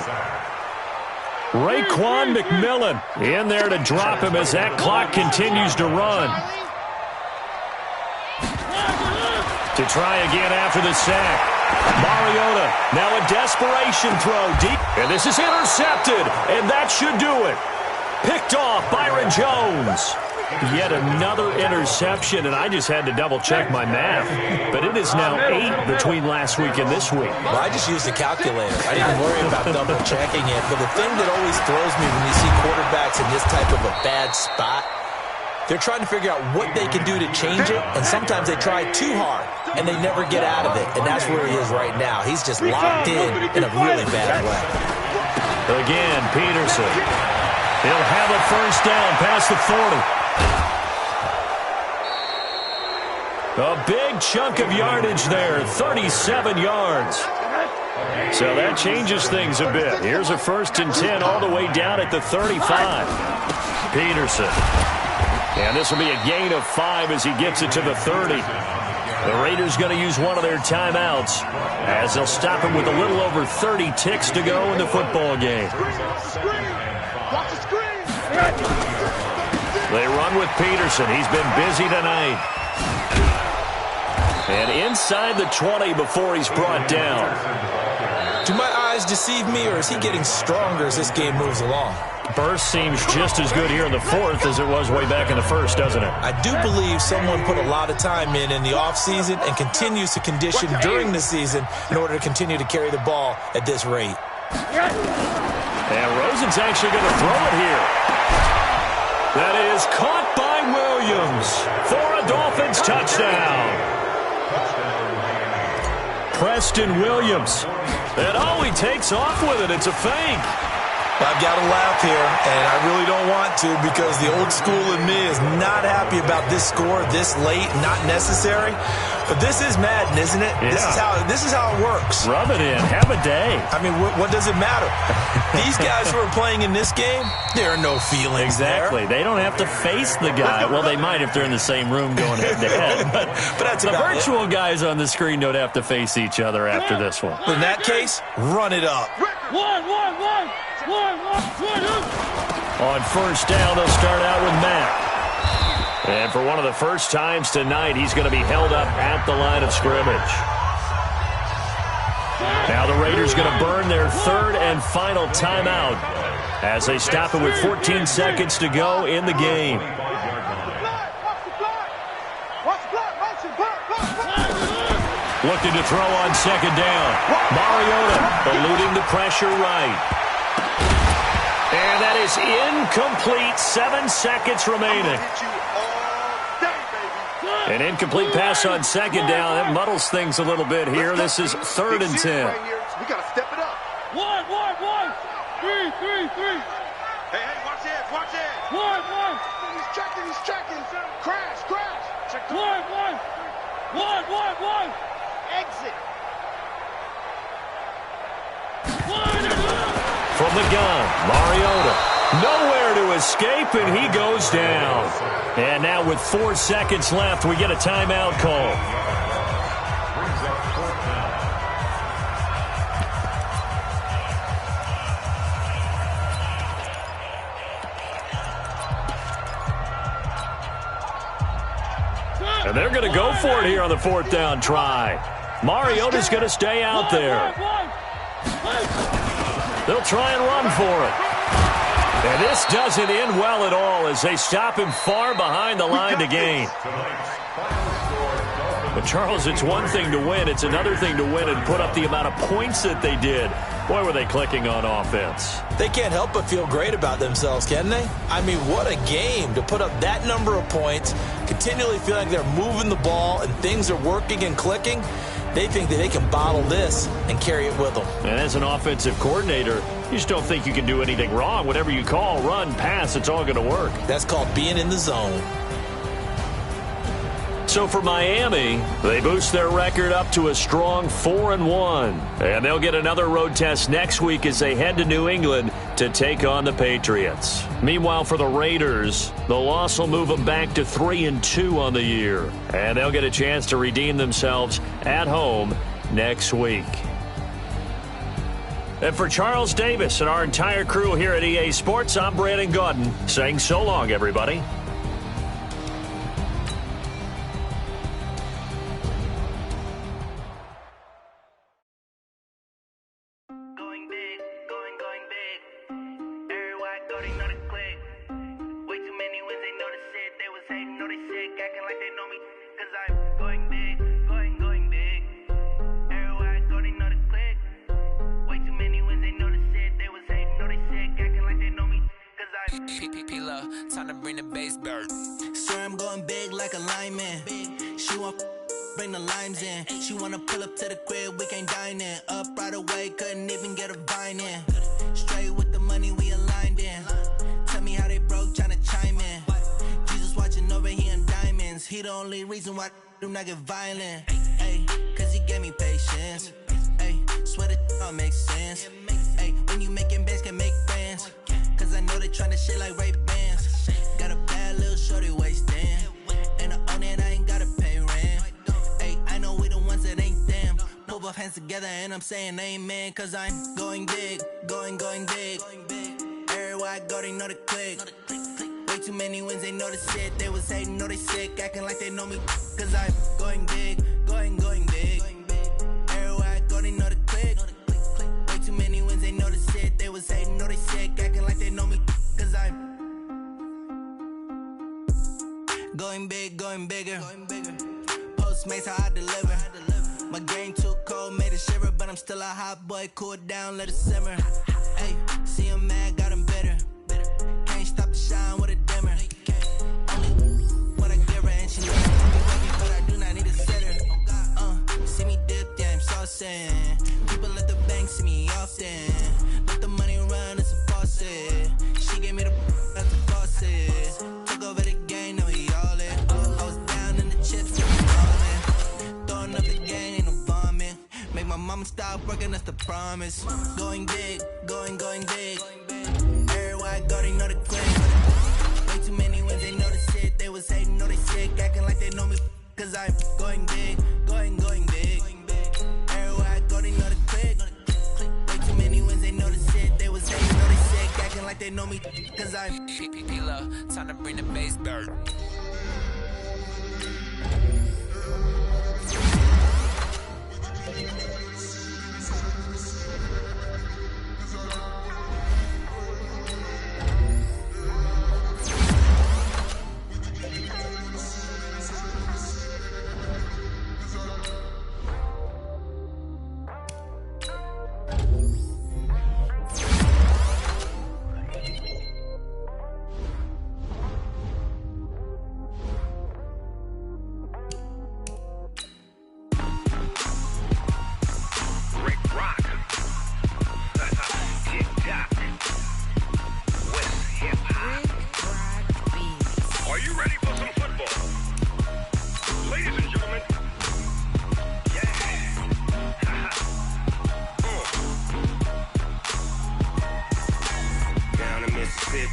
Raekwon McMillan in there to drop him as that clock continues to run. To try again after the sack. Mariota, now a desperation throw deep. And this is intercepted, and that should do it. Picked off Byron Jones. Yet another interception, and I just had to double-check my math. But it is now 8 between last week and this week. Well, I just used a calculator. I didn't worry about double-checking it. But the thing that always throws me when you see quarterbacks in this type of a bad spot, they're trying to figure out what they can do to change it, and sometimes they try too hard, and they never get out of it. And that's where he is right now. He's just locked in a really bad way. Again, Peterson. He'll have a first down past the 40. A big chunk of yardage there, 37 yards. So that changes things a bit. Here's a 1st and 10 all the way down at the 35. Peterson. And this will be a gain of 5 as he gets it to the 30. The Raiders going to use one of their timeouts as they'll stop him with a little over 30 ticks to go in the football game. They run with Peterson. He's been busy tonight. And inside the 20 before he's brought down. Do my eyes deceive me, or is he getting stronger as this game moves along? Burst seems just as good here in the 4th as it was way back in the 1st, doesn't it? I do believe someone put a lot of time in the offseason and continues to condition during the season in order to continue to carry the ball at this rate. And Rosen's actually going to throw it here. That is caught by Williams for a Dolphins touchdown. Preston Williams. And he takes off with it. It's a fake. I've got to laugh here, and I really don't want to because the old school in me is not happy about this score this late, not necessary. But this is Madden, isn't it? Yeah. This is how it works. Rub it in. Have a day. I mean, what does it matter? These guys who are playing in this game, there are no feelings Exactly. there. They don't have to face the guy. Well, they might if they're in the same room going head-to-head. But that's the virtual guys on the screen don't have to face each other after this one. In that case, run it up. On first down, they'll start out with Matt. And for one of the first times tonight, he's going to be held up at the line of scrimmage. Now the Raiders going to burn their 3rd and final timeout as they stop it with 14 seconds to go in the game. Looking to throw on 2nd down. Mariota eluding the pressure right. And that is incomplete. 7 seconds remaining. An incomplete pass on 2nd down. That muddles things a little bit here. This is 3rd and 10. We got to step it up. One. 3. Hey, watch it. One. He's checking. Crash. Check the one. Exit. From the gun, Mariota. Nowhere to escape, and he goes down. And now with 4 seconds left, we get a timeout call. And they're going to go for it here on the 4th down try. Mariota's going to stay out there. They'll try and run for it. And this doesn't end well at all as they stop him far behind the line to gain. But, Charles, it's one thing to win. It's another thing to win and put up the amount of points that they did. Boy, were they clicking on offense. They can't help but feel great about themselves, can they? I mean, what a game to put up that number of points, continually feel like they're moving the ball and things are working and clicking. They think that they can bottle this and carry it with them. And as an offensive coordinator, you just don't think you can do anything wrong. Whatever you call, run, pass, it's all going to work. That's called being in the zone. So for Miami, they boost their record up to a strong 4-1. And they'll get another road test next week as they head to New England to take on the Patriots. Meanwhile, for the Raiders, the loss will move them back to 3-2 on the year. And they'll get a chance to redeem themselves at home next week. And for Charles Davis and our entire crew here at EA Sports, I'm Brandon Gaudin saying so long, everybody. Time to bring the bass bird. Swear I'm going big like a lineman. She want bring the limes in. She wanna pull up to the crib, we can't dine in. Up right away, couldn't even get a vine in. Straight with the money we aligned in. Tell me how they broke, tryna chime in. Jesus watching over here in diamonds. He the only reason why I do not get violent. Ay, cause he gave me patience. Ay, swear that all makes sense. Ay, when you making bands, can make friends. Cause I know they tryna shit like Ray-Bans. Got a bad little shorty wasting. And I own it, I ain't gotta pay rent. Ay, I know we the ones that ain't them. Pull both hands together and I'm saying amen. Cause I'm going big, going big. Everywhere I go, they know the click. Way too many wins, they know the shit. They was hating, know they sick, acting like they know me. Cause I'm going big, going big. Everywhere I go, they know the click. Way too many wins, they know the shit. They was hating, know they sick, acting like they know me. Cause I'm going big, going bigger. Postmates, how I deliver. My game too cold, made it shiver. But I'm still a hot boy, cool it down, let it simmer. Hey, see him mad, got him bitter. Can't stop the shine with a dimmer. Only what I give her, and she loves me baby, but I do not need a sitter. See me dip, yeah, I'm saucing. People at the bank see me often. Let the money run, it's a faucet. She gave me the that's a faucet. Took over the game, now we all in. I was down in the chips, throwing up the game, ain't no vomit. Make my mama stop working, that's the promise. Going big, going big. Everywhere I go, they know the click. Way too many wins, they know the shit. They was hating, know they sick, acting like they know me. Cause I'm going big, going big. Everywhere I go, they know the click. Way too many wins, they know the shit. They was hating, know they sick, acting like they know me. Cause I'm P-P-P-Love, time to bring the bass bird.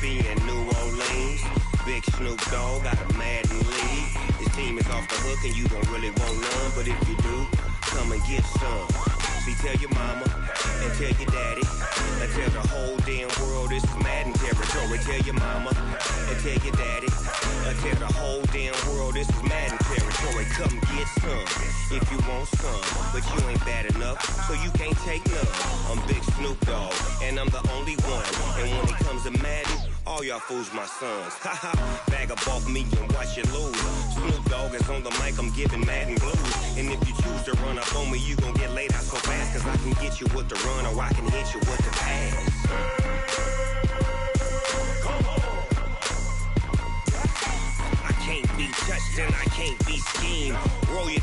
and New Orleans. Big Snoop Dogg got a Madden league. His team is off the hook and you don't really want none, but if you do, come and get some. See, tell your mama and tell your daddy and tell the whole damn world this is Madden territory. Tell your mama and tell your daddy and tell the whole damn world this is Madden territory. Come get get some if you want some. But you ain't bad enough, so you can't take none. I'm Big Snoop Dogg, and I'm the only one. And when it comes to Madden, all y'all fools my sons. Haha, bag up off me and watch you lose. Snoop Dogg is on the mic, I'm giving Madden blues. And if you choose to run up on me, you gon' get laid out so fast. Cause I can get you with the run or I can hit you with the pass. I can't be touched and I can't be schemed. Roll you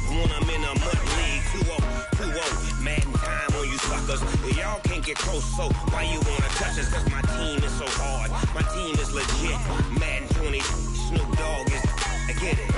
when I'm in a mud league. 2-0, Madden time on you suckers. Y'all can't get close, so why you wanna touch us? Cause my team is so hard, my team is legit. Madden 20, Snoop Dogg is, I get it.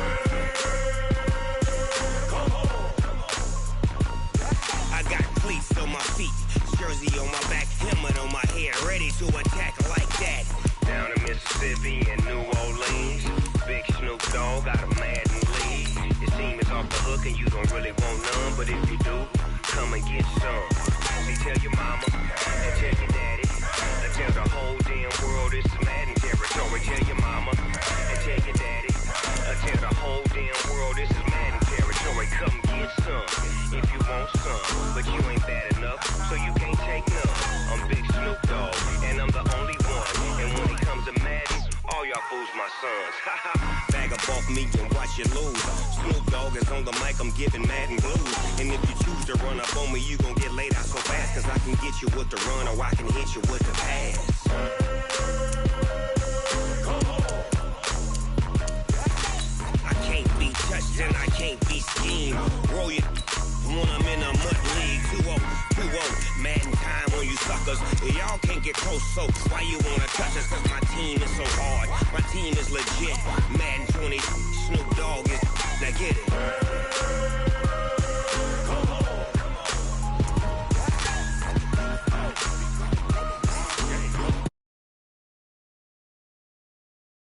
I got cleats on my feet, jersey on my back, helmet on my head, ready to attack like that. Down in Mississippi and New Orleans, Big Snoop Dogg got a Madden league. Your team is off the hook and you don't really want none, but if you do, come and get some. See, tell your mama and tell your daddy, and tell the whole damn world it's Madden territory. Tell your mama and tell your daddy, and tell the whole damn world this is Madden territory. Come get some if you want some, but you ain't bad enough, so you can't take none. I'm Big Snoop Dogg, and I'm the only one. And when it comes to Madden, all y'all fools my sons. Bag up off me and watch you lose. Snoop Dogg is on the mic, I'm giving Madden blues. And if you choose to run up on me, you gon' get laid out so fast. Cause I can get you with the run or I can hit you with the pass. I can't be touched and I can't be schemed. Roll you when I'm in a mud league. 2-0, Madden time on you suckers. Y'all can't get close, so why you wanna touch us? Cause my team is so hard, my team is legit. Madden 20, Snoop Dogg is, now get it.